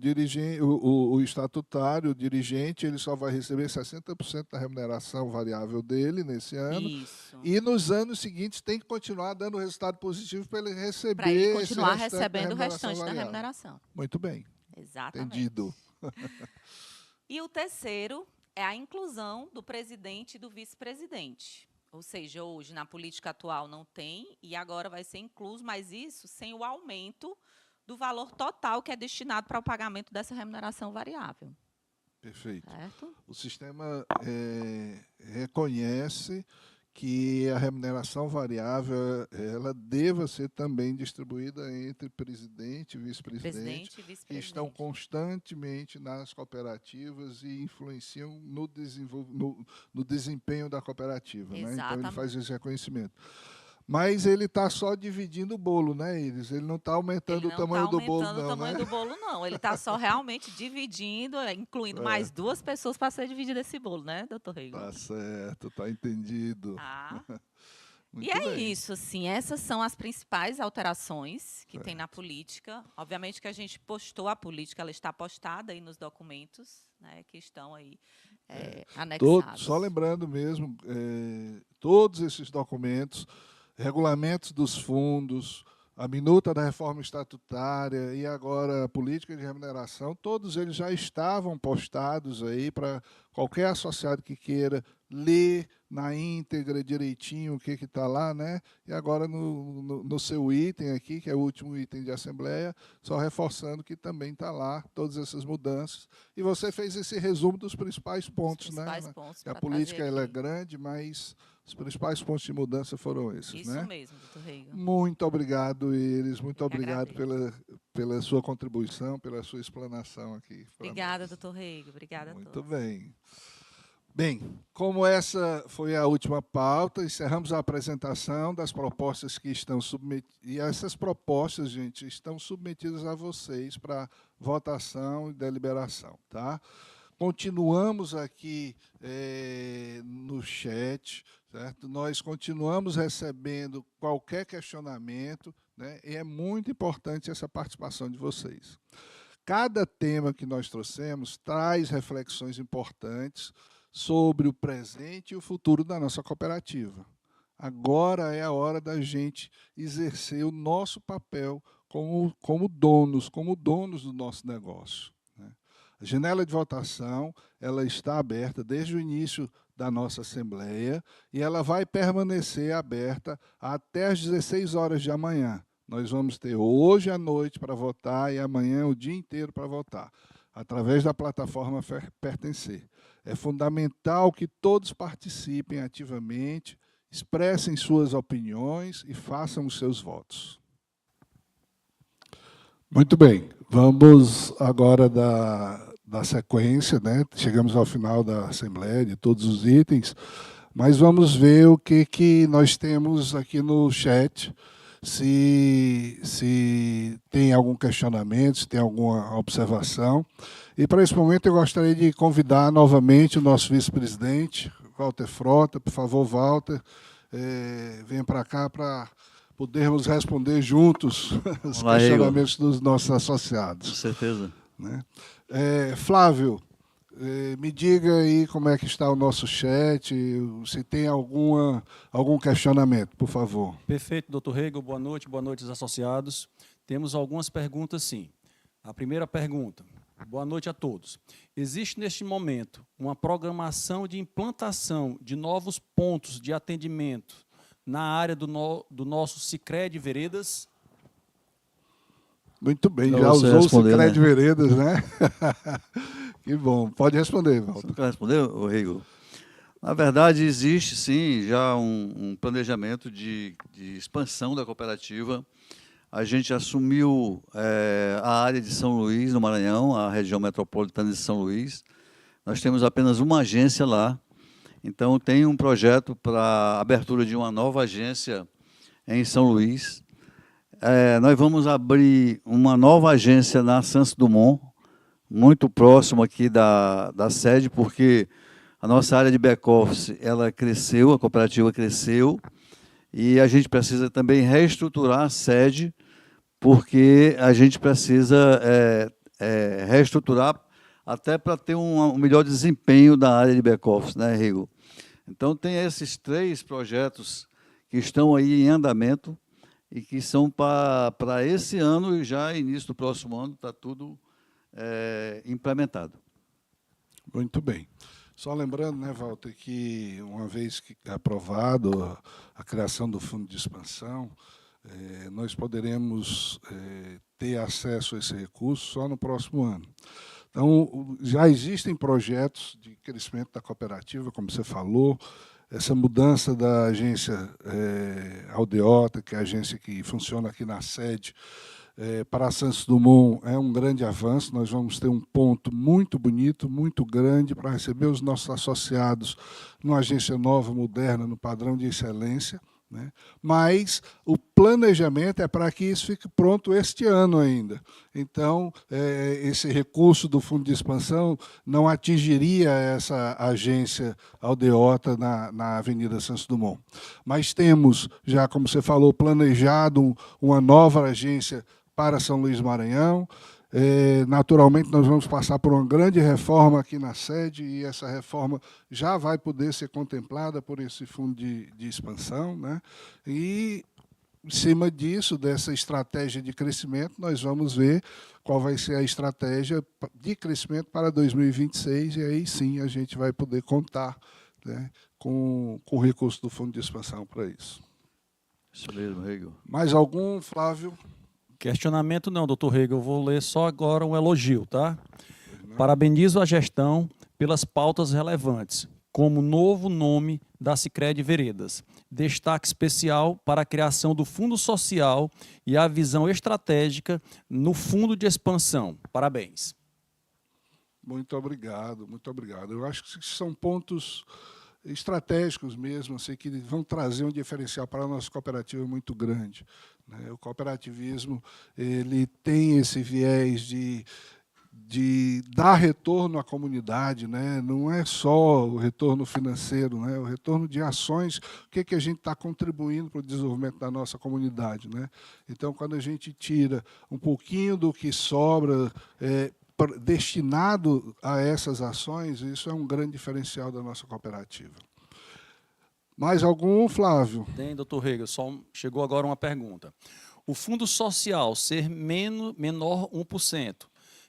o estatutário, o dirigente, ele só vai receber 60% da remuneração variável dele nesse ano. Isso. E nos anos seguintes tem que continuar dando resultado positivo para ele receber Para ele esse continuar restante recebendo o restante da variável. remuneração. Muito bem, Exatamente. entendido. E o terceiro é a inclusão do presidente e do vice-presidente. Ou seja, hoje na política atual não tem e agora vai ser incluso, mas isso sem o aumento do valor total que é destinado para o pagamento dessa remuneração variável. Perfeito. Certo? O sistema reconhece que a remuneração variável ela deva ser também distribuída entre presidente e vice-presidente, Presidente e que estão vice-presidente. constantemente nas cooperativas e influenciam no desempenho da cooperativa. Né? Então, ele Exatamente. faz esse reconhecimento. Mas ele está só dividindo o bolo, né, Iris? Ele não está aumentando o tamanho do bolo, Ele não está aumentando o não, tamanho né? do bolo, não. Ele está só realmente dividindo, incluindo mais 2 pessoas para ser dividido esse bolo, né, doutor Reigo? Tá certo, tá entendido. Tá. Muito E é bem. isso, assim, essas são as principais alterações que tem na política. Obviamente que a gente postou a política, ela está postada aí nos documentos, né, que estão aí anexados. Só lembrando mesmo, todos esses documentos, regulamentos dos fundos, a minuta da reforma estatutária e agora a política de remuneração, todos eles já estavam postados aí para qualquer associado que queira ler na íntegra direitinho o que está lá, né? E agora no seu item aqui, que é o último item de assembleia, só reforçando que também está lá todas essas mudanças. E você fez esse resumo dos principais pontos, principais né? pontos Que a pra política trazer ela é aqui. grande, mas os principais pontos de mudança foram esses, Isso né? mesmo, doutor Reigo. Muito obrigado, Iris. Muito Eu que obrigado agradeço. pela sua contribuição, pela sua explanação aqui. pra Obrigada, nós. doutor Reigo. Obrigada a Muito todos. bem. Bem, como essa foi a última pauta, encerramos a apresentação das propostas que estão submetidas. E essas propostas, gente, estão submetidas a vocês para votação e deliberação, tá? Continuamos aqui no chat, certo? Nós continuamos recebendo qualquer questionamento, né? E é muito importante essa participação de vocês. Cada tema que nós trouxemos traz reflexões importantes sobre o presente e o futuro da nossa cooperativa. Agora é a hora da gente exercer o nosso papel como donos do nosso negócio. A janela de votação ela está aberta desde o início da nossa Assembleia e ela vai permanecer aberta até às 16 horas de amanhã. Nós vamos ter hoje à noite para votar e amanhã o dia inteiro para votar, através da plataforma Pertencer. É fundamental que todos participem ativamente, expressem suas opiniões e façam os seus votos. Muito bem, vamos agora da sequência, né? Chegamos ao final da Assembleia, de todos os itens, mas vamos ver o que nós temos aqui no chat, se tem algum questionamento, se tem alguma observação. E, para esse momento, eu gostaria de convidar novamente o nosso vice-presidente, Walter Frota. Por favor, Walter, venha para cá para podermos responder juntos os questionamentos dos nossos associados. Com certeza. Né? Flávio, me diga aí como é que está o nosso chat, se tem algum questionamento, por favor. Perfeito, doutor Reigo. Boa noite, associados. Temos algumas perguntas, sim. A primeira pergunta. Boa noite a todos. Existe, neste momento, uma programação de implantação de novos pontos de atendimento na área do nosso Sicredi Veredas? Muito bem, Pra já você usou o responder, Sicredi né? Veredas, né? Que bom. Pode responder, Walter. Você não quer responder, Reigo? Na verdade, existe, sim, já um planejamento de expansão da cooperativa. A gente assumiu a área de São Luís, no Maranhão, a região metropolitana de São Luís. Nós temos apenas uma agência lá. Então, tem um projeto para a abertura de uma nova agência em São Luís. nós vamos abrir uma nova agência na Santos Dumont, muito próximo aqui da sede, porque a nossa área de back-office ela cresceu, a cooperativa cresceu, e a gente precisa também reestruturar a sede, porque a gente precisa reestruturar até para ter um melhor desempenho da área de back-office, né, Rigo? Então, tem esses 3 projetos que estão aí em andamento e que são para esse ano e já início do próximo ano está tudo implementado. Muito bem. Só lembrando, né, Walter, que uma vez que aprovado a criação do fundo de expansão, nós poderemos ter acesso a esse recurso só no próximo ano. Então, já existem projetos de crescimento da cooperativa, como você falou, essa mudança da agência Aldeota, que é a agência que funciona aqui na sede, para a Santos Dumont é um grande avanço. Nós vamos ter um ponto muito bonito, muito grande, para receber os nossos associados numa agência nova, moderna, no padrão de excelência, né? Mas o planejamento é para que isso fique pronto este ano ainda. Então, esse recurso do Fundo de Expansão não atingiria essa agência Aldeota na Avenida Santos Dumont. Mas temos, já como você falou, planejado uma nova agência para São Luís Maranhão. Naturalmente, nós vamos passar por uma grande reforma aqui na sede, e essa reforma já vai poder ser contemplada por esse fundo de expansão, né? E, em cima disso, dessa estratégia de crescimento, nós vamos ver qual vai ser a estratégia de crescimento para 2026, e aí sim a gente vai poder contar, né, com o recurso do fundo de expansão para isso. Isso mesmo, Rego. Mais algum, Flávio? Questionamento não, doutor Rego, eu vou ler só agora um elogio, tá? Parabenizo a gestão pelas pautas relevantes, como novo nome da Sicredi Veredas. Destaque especial para a criação do Fundo Social e a visão estratégica no Fundo de Expansão. Parabéns. Muito obrigado, muito obrigado. Eu acho que são pontos estratégicos mesmo, assim, que vão trazer um diferencial para a nossa cooperativa muito grande, né? O cooperativismo ele tem esse viés de dar retorno à comunidade, né? Não é só o retorno financeiro, né? O retorno de ações, o que a gente está contribuindo para o desenvolvimento da nossa comunidade, né? Então, quando a gente tira um pouquinho do que sobra, destinado a essas ações, isso é um grande diferencial da nossa cooperativa. Mais algum, Flávio? Tem, doutor Rego, só chegou agora uma pergunta. O fundo social ser menor 1%,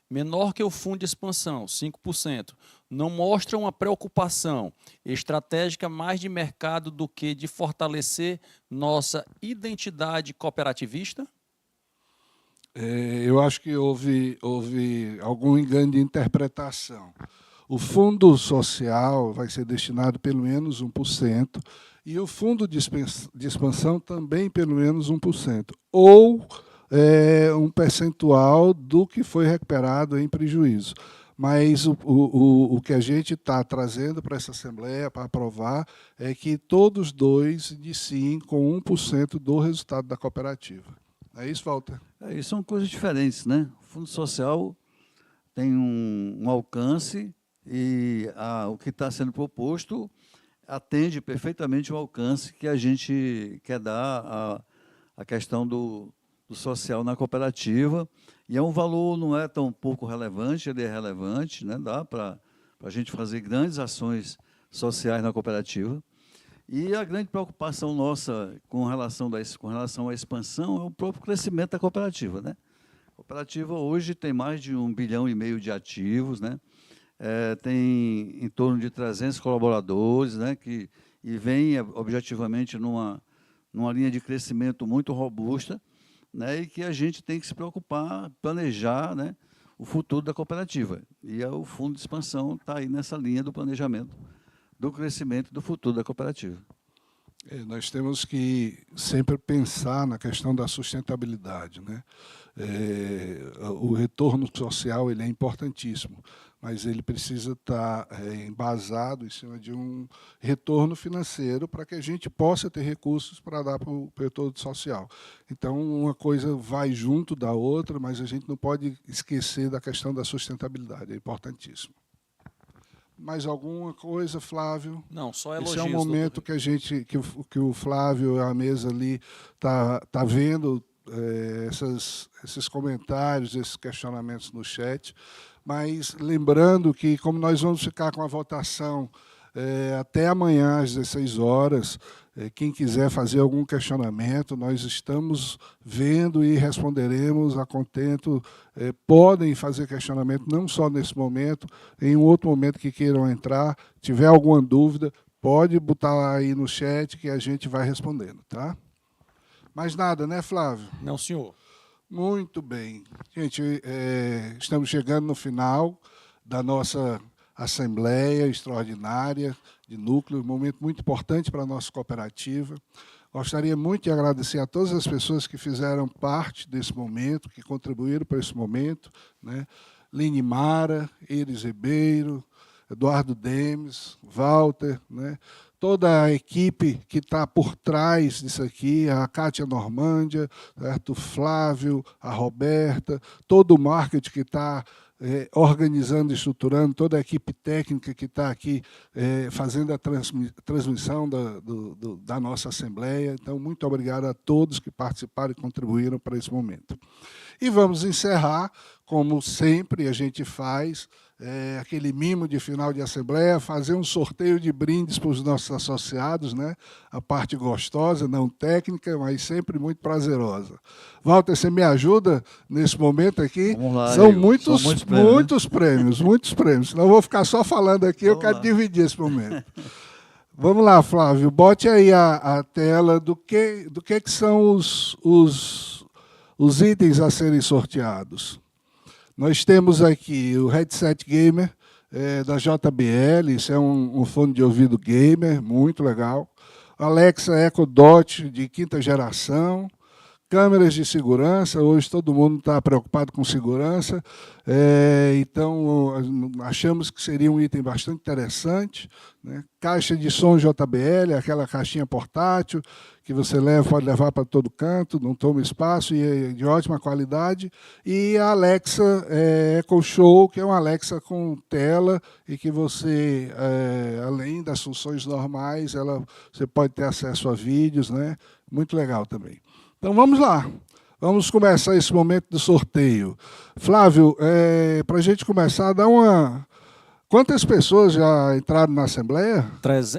menor que o fundo de expansão, 5%, não mostra uma preocupação estratégica mais de mercado do que de fortalecer nossa identidade cooperativista? Eu acho que houve algum engano de interpretação. O fundo social vai ser destinado pelo menos 1%, e o fundo de expansão também pelo menos 1%, ou um percentual do que foi recuperado em prejuízo. Mas o que a gente está trazendo para essa Assembleia, para aprovar, é que todos dois iniciem com 1% do resultado da cooperativa. É isso, Walter? Isso são coisas diferentes, né? O Fundo Social tem um alcance e o que está sendo proposto atende perfeitamente o alcance que a gente quer dar à questão do social na cooperativa. E é um valor, não é tão pouco relevante, ele é relevante, né? Dá para a gente fazer grandes ações sociais na cooperativa. E a grande preocupação nossa com relação à expansão é o próprio crescimento da cooperativa, né? A cooperativa hoje tem mais de 1,5 bilhão de ativos, né? Tem em torno de 300 colaboradores, né? E vem objetivamente numa linha de crescimento muito robusta, né? E que a gente tem que se preocupar, planejar, né, o futuro da cooperativa. E o Fundo de Expansão está aí nessa linha do planejamento do crescimento do futuro da cooperativa. Nós temos que sempre pensar na questão da sustentabilidade, né? O retorno social ele é importantíssimo, mas ele precisa estar embasado em cima de um retorno financeiro para que a gente possa ter recursos para dar para o retorno social. Então, uma coisa vai junto da outra, mas a gente não pode esquecer da questão da sustentabilidade, é importantíssimo. Mais alguma coisa, Flávio? Não, só elogios. Esse é um momento que a gente, que o Flávio, a mesa ali, tá vendo esses comentários, esses questionamentos no chat, mas lembrando que, como nós vamos ficar com a votação até amanhã às 16 horas, quem quiser fazer algum questionamento, nós estamos vendo e responderemos a contento. Podem fazer questionamento não só nesse momento, em um outro momento que queiram entrar. Tiver alguma dúvida, pode botar aí no chat que a gente vai respondendo, tá? Mais nada, né, Flávio? Não, senhor. Muito bem. Gente, estamos chegando no final da nossa Assembleia Extraordinária de Núcleo, um momento muito importante para a nossa cooperativa. Gostaria muito de agradecer a todas as pessoas que fizeram parte desse momento, que contribuíram para esse momento, né? Line Mara, Iris Ribeiro, Eduardo Demes, Walter, né? Toda a equipe que está por trás disso aqui, a Kátia Normândia, certo? O Flávio, a Roberta, todo o marketing que está organizando, estruturando, toda a equipe técnica que está aqui fazendo a transmissão da nossa Assembleia. Então, muito obrigado a todos que participaram e contribuíram para esse momento. E vamos encerrar, como sempre a gente faz, aquele mimo de final de Assembleia, fazer um sorteio de brindes para os nossos associados, né? A parte gostosa, não técnica, mas sempre muito prazerosa. Walter, você me ajuda nesse momento aqui? Vamos lá, São muitos prêmios, né? muitos prêmios. Senão eu vou ficar só falando aqui, eu quero dividir esse momento. Vamos lá, Flávio, bote aí a tela do que são os itens a serem sorteados. Nós temos aqui o headset gamer da JBL, isso é um fone de ouvido gamer, muito legal. Alexa Echo Dot de 5ª geração. Câmeras de segurança, hoje todo mundo está preocupado com segurança, então achamos que seria um item bastante interessante, né? Caixa de som JBL, aquela caixinha portátil que você pode levar para todo canto, não toma espaço e é de ótima qualidade. E a Alexa Echo Show, que é uma Alexa com tela e que você, além das funções normais, você pode ter acesso a vídeos, né? Muito legal também. Então, vamos lá. Vamos começar esse momento do sorteio. Flávio, para a gente começar, dá uma... Quantas pessoas já entraram na Assembleia?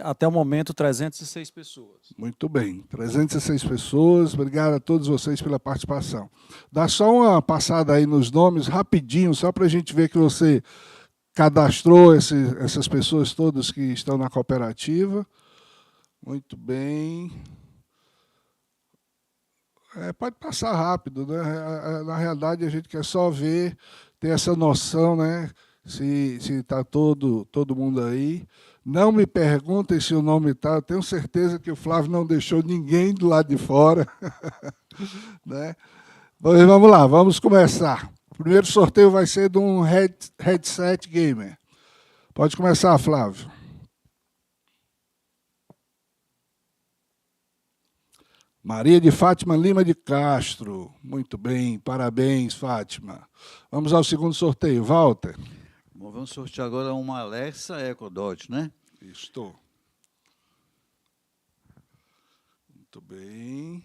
Até o momento, 306 pessoas. Muito bem, 306 pessoas. Obrigado a todos vocês pela participação. Dá só uma passada aí nos nomes, rapidinho, só para a gente ver que você cadastrou essas pessoas todas que estão na cooperativa. Muito bem. Pode passar rápido, né? Na realidade, a gente quer só ver, ter essa noção, né? Se está todo mundo aí. Não me perguntem se o nome está, eu tenho certeza que o Flávio não deixou ninguém do lado de fora. Né? Mas vamos lá, vamos começar. O primeiro sorteio vai ser de um headset gamer. Pode começar, Flávio. Maria de Fátima Lima de Castro. Muito bem, parabéns, Fátima. Vamos ao segundo sorteio. Walter. Bom, vamos sortear agora uma Alexa Echo Dot, né? Estou. Muito bem.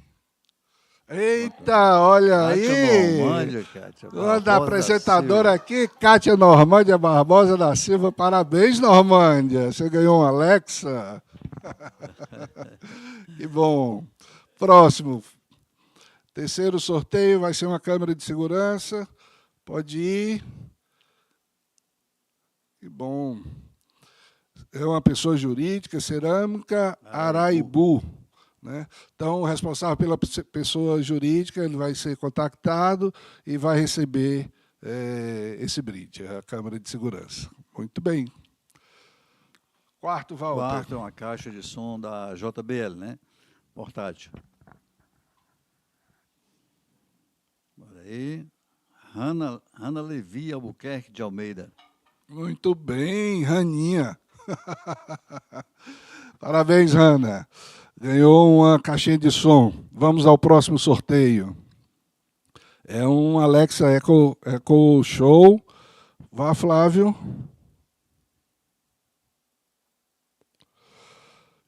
Eita, olha aí. Normândia, Kátia. Uma da apresentadora aqui, Kátia Normândia Barbosa da Silva. Parabéns, Normândia. Você ganhou uma Alexa. Que bom. Próximo. Terceiro sorteio vai ser uma câmera de segurança. Pode ir. Que bom. É uma pessoa jurídica, Cerâmica Araibu. Né? Então, o responsável pela pessoa jurídica, ele vai ser contactado e vai receber esse brinde, a câmera de segurança. Muito bem. Quarto, Walter. Quarto é uma caixa de som da JBL, né? Portátil. Olha aí. Hanna Levi Albuquerque de Almeida. Muito bem, Raninha. Parabéns, Rana. Ganhou uma caixinha de som. Vamos ao próximo sorteio. É um Alexa Echo Show. Vá, Flávio.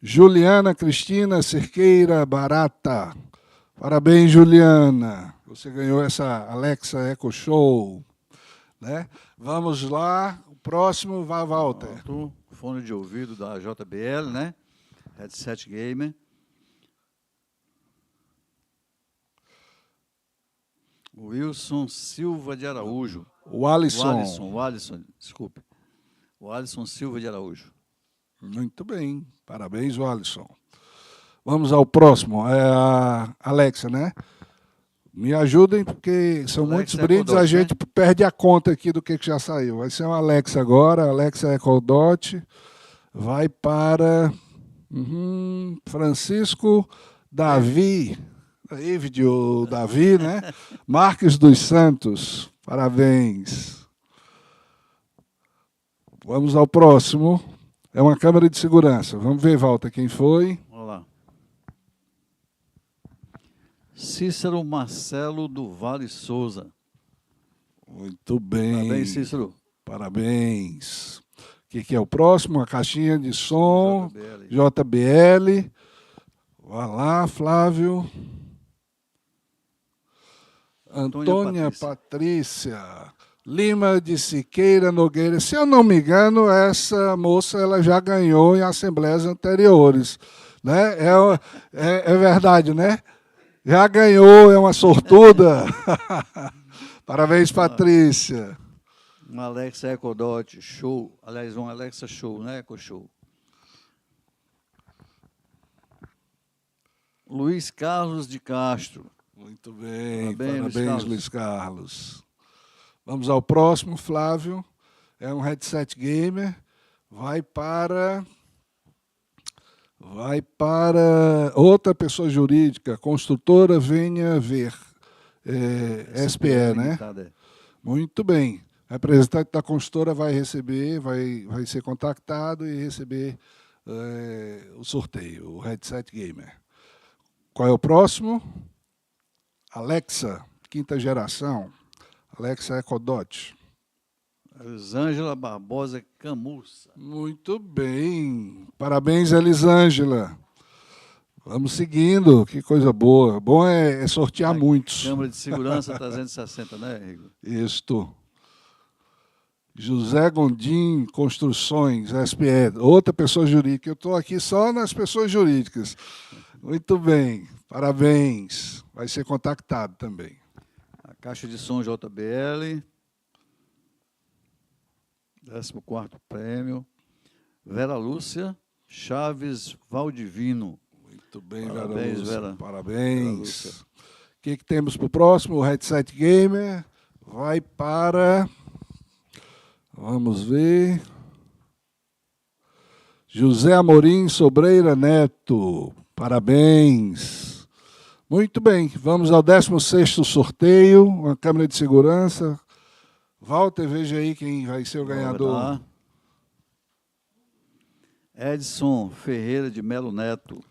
Juliana Cristina Cerqueira Barata. Parabéns, Juliana. Você ganhou essa Alexa Echo Show. Né? Vamos lá. O próximo, vá, Walter. Pronto. Fone de ouvido da JBL, né? Headset Gamer. Wilson Silva de Araújo. O Alisson. O Alisson, desculpe. O Alisson Silva de Araújo. Muito bem. Parabéns, Alisson. Vamos ao próximo. É a Alexa, né? Me ajudem, porque são Alexa muitos brindes, Echo a Dot, gente perde a conta aqui do que já saiu. Vai ser um Alexa agora, Alexa Echo Dot. Vai para Francisco Davi, David, o Davi, né? Marques dos Santos, parabéns. Vamos ao próximo. É uma câmera de segurança. Vamos ver, Walter, quem foi. Vamos lá. Cícero Marcelo do Vale Souza. Muito bem. Parabéns, Cícero. Parabéns. O que é o próximo? A caixinha de som. JBL. JBL. Vai lá, Flávio. Antônia Patrícia Lima de Siqueira Nogueira. Se eu não me engano, essa moça ela já ganhou em assembleias anteriores. Né? É verdade, né? Já ganhou, é uma sortuda. Parabéns, Patrícia. Um Alexa Echo Dot Show. Aliás, um Alexa Show, né? Echo Show. Luiz Carlos de Castro. Muito bem, parabéns Luiz Carlos. Vamos ao próximo, Flávio. É um headset gamer. Vai para outra pessoa jurídica, construtora Venha Ver. SPE, né? Muito bem. O representante da consultora vai receber, vai ser contactado e receber o sorteio, o headset gamer. Qual é o próximo? Alexa, quinta geração. Alexa Echo Dot. Elisângela Barbosa Camussa. Muito bem. Parabéns, Elisângela. Vamos seguindo, que coisa boa. Bom é sortear muitos. Câmara de Segurança 360, né, Igor? Isto. José Gondim Construções, SPE, outra pessoa jurídica. Eu estou aqui só nas pessoas jurídicas. Muito bem, parabéns. Vai ser contactado também. A caixa de som JBL. 14º prêmio. Vera Lúcia Chaves Valdivino. Muito bem, parabéns, Vera. Parabéns. O que temos para o próximo? O headset gamer vai para... Vamos ver. José Amorim Sobreira Neto. Parabéns. Muito bem. Vamos ao 16º sorteio. Uma câmera de segurança. Walter, veja aí quem vai ser o ganhador. Edson Ferreira de Melo Neto.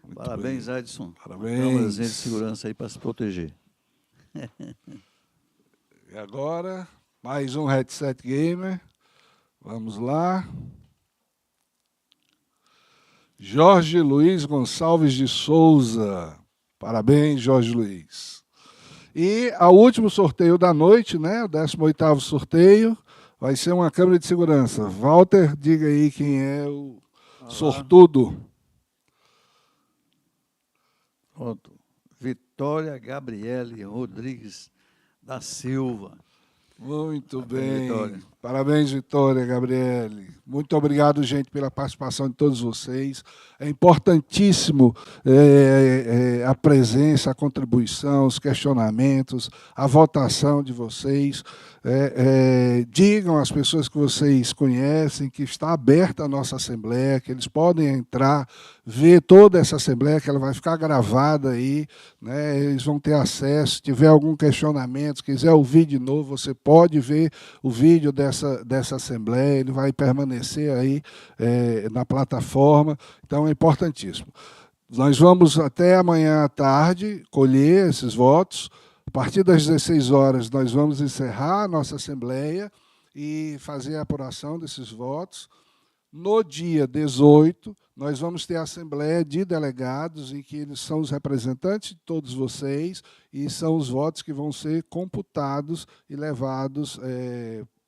Muito parabéns, bem. Edson. Parabéns. Câmerazinha de segurança aí para se proteger. E agora, mais um headset gamer. Vamos lá. Jorge Luiz Gonçalves de Souza. Parabéns, Jorge Luiz. E o último sorteio da noite, né, o 18º sorteio, vai ser uma câmera de segurança. Walter, diga aí quem é o sortudo. Pronto. Vitória Gabriele Rodrigues da Silva. Muito Parabéns, bem. Vitória. Parabéns, Vitória, Gabriele. Muito obrigado, gente, pela participação de todos vocês. É importantíssimo a presença, a contribuição, os questionamentos, a votação de vocês. Digam às pessoas que vocês conhecem que está aberta a nossa Assembleia, que eles podem entrar, ver toda essa Assembleia, que ela vai ficar gravada aí, né? Eles vão ter acesso. Se tiver algum questionamento, se quiser ouvir de novo, você pode ver o vídeo dessa dessa Assembleia, ele vai permanecer aí na plataforma, então é importantíssimo. Nós vamos até amanhã à tarde colher esses votos. A partir das 16 horas, nós vamos encerrar a nossa Assembleia e fazer a apuração desses votos. No dia 18, nós vamos ter a Assembleia de Delegados, em que eles são os representantes de todos vocês e são os votos que vão ser computados e levados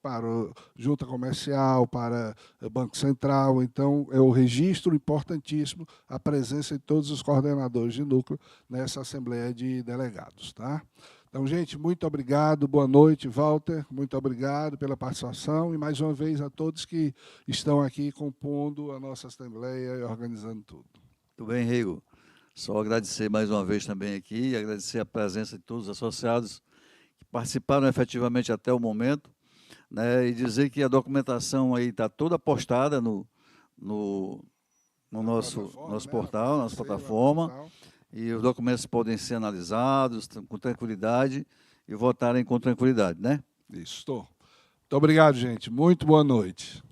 para a Junta Comercial, para o Banco Central. Então, é o registro importantíssimo, a presença de todos os coordenadores de núcleo nessa Assembleia de Delegados. Tá? Então, gente, muito obrigado, boa noite, Walter, muito obrigado pela participação e, mais uma vez, a todos que estão aqui compondo a nossa Assembleia e organizando tudo. Muito bem, Rigo. Só agradecer mais uma vez também aqui, e agradecer a presença de todos os associados que participaram efetivamente até o momento, né, e dizer que a documentação aí está toda postada no nosso portal, nossa plataforma, e os documentos podem ser analisados com tranquilidade e votarem com tranquilidade, né? Isso. Muito obrigado, gente. Muito boa noite.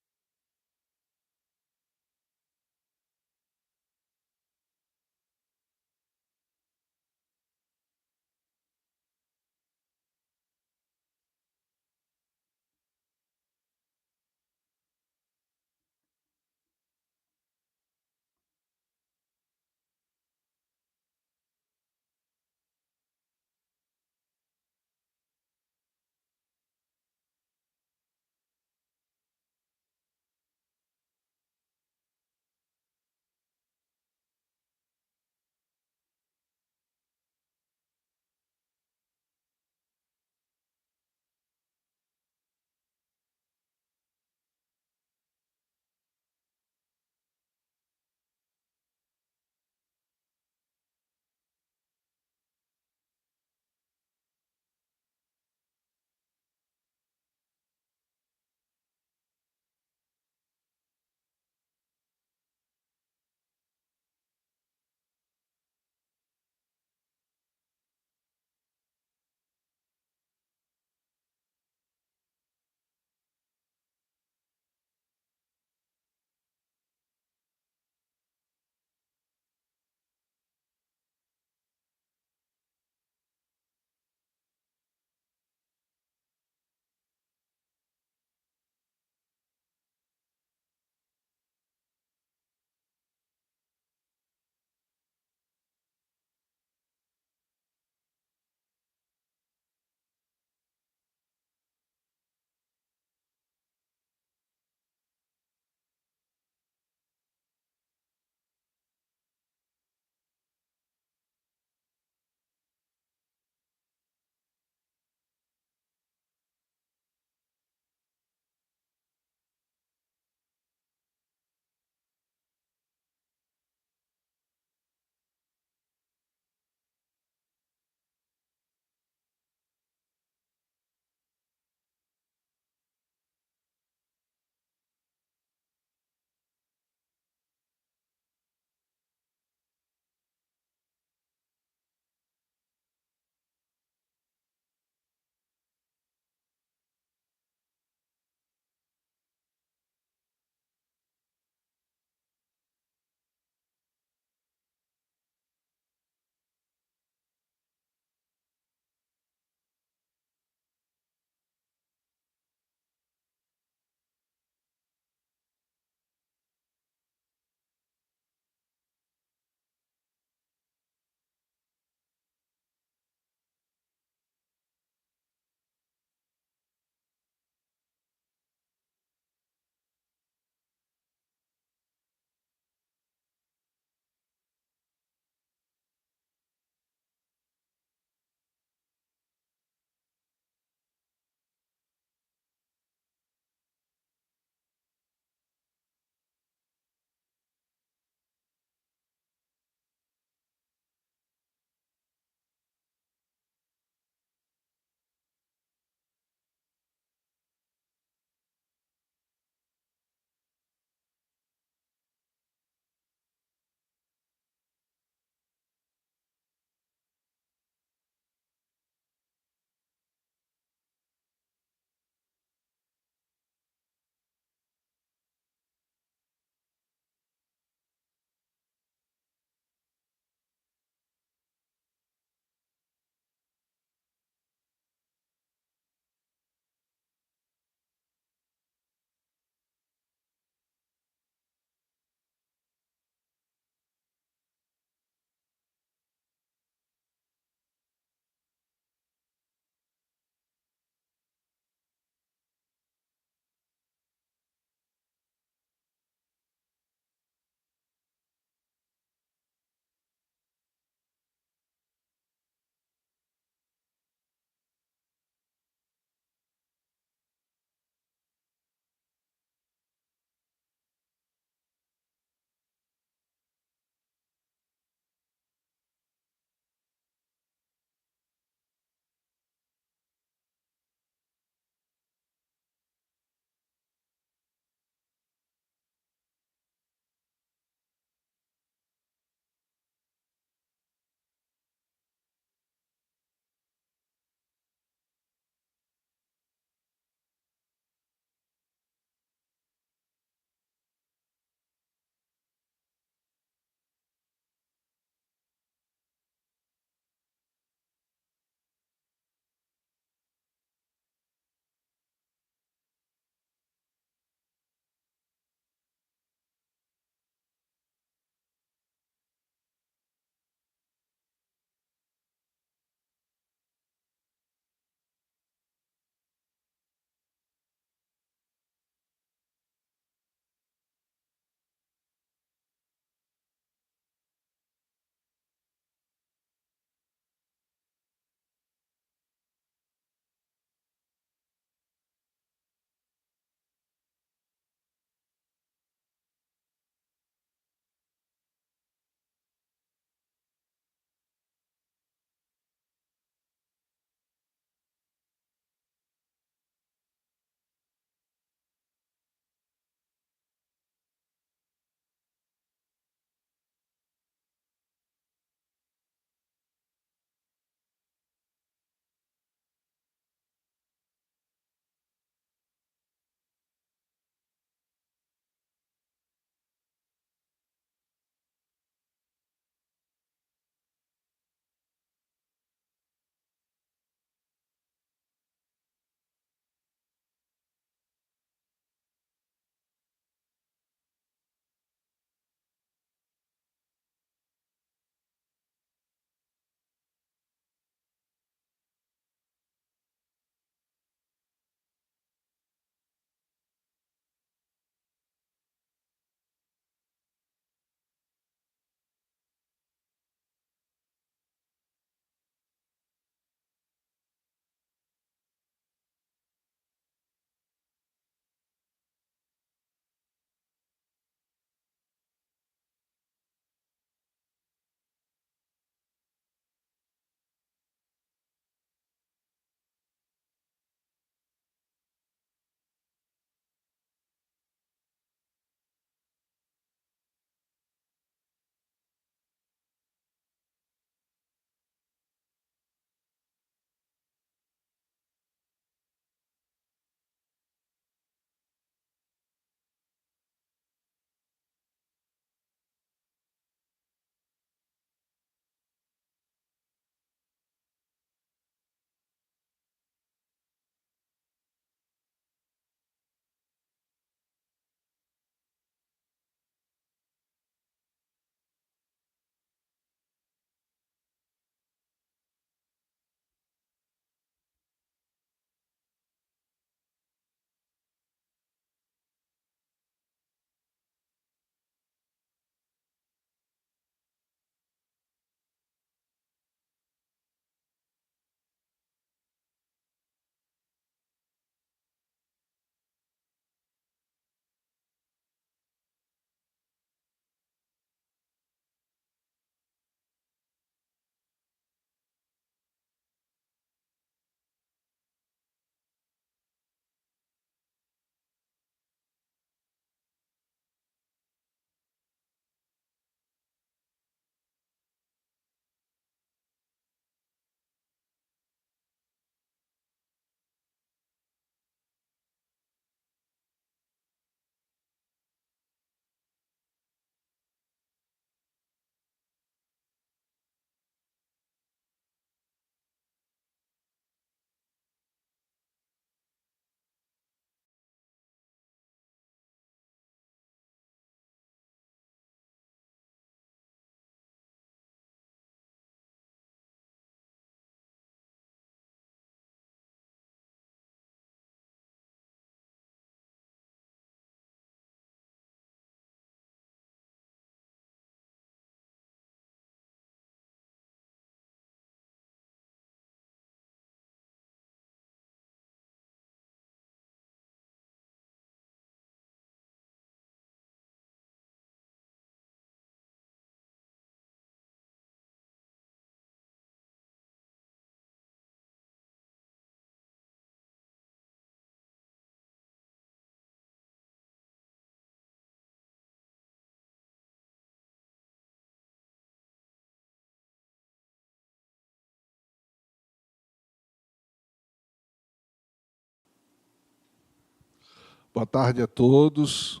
Boa tarde a todos.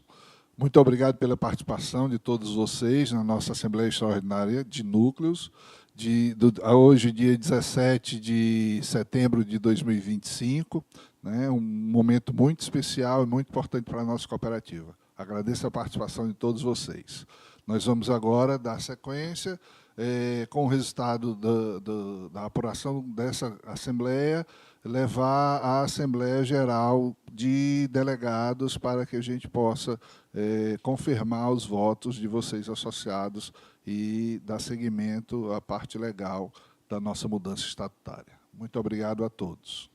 Muito obrigado pela participação de todos vocês na nossa Assembleia Extraordinária de Núcleos, hoje, dia 17 de setembro de 2025, né, um momento muito especial e muito importante para a nossa cooperativa. Agradeço a participação de todos vocês. Nós vamos agora dar sequência com o resultado da apuração dessa Assembleia, levar à Assembleia Geral de Delegados para que a gente possa confirmar os votos de vocês associados e dar seguimento à parte legal da nossa mudança estatutária. Muito obrigado a todos.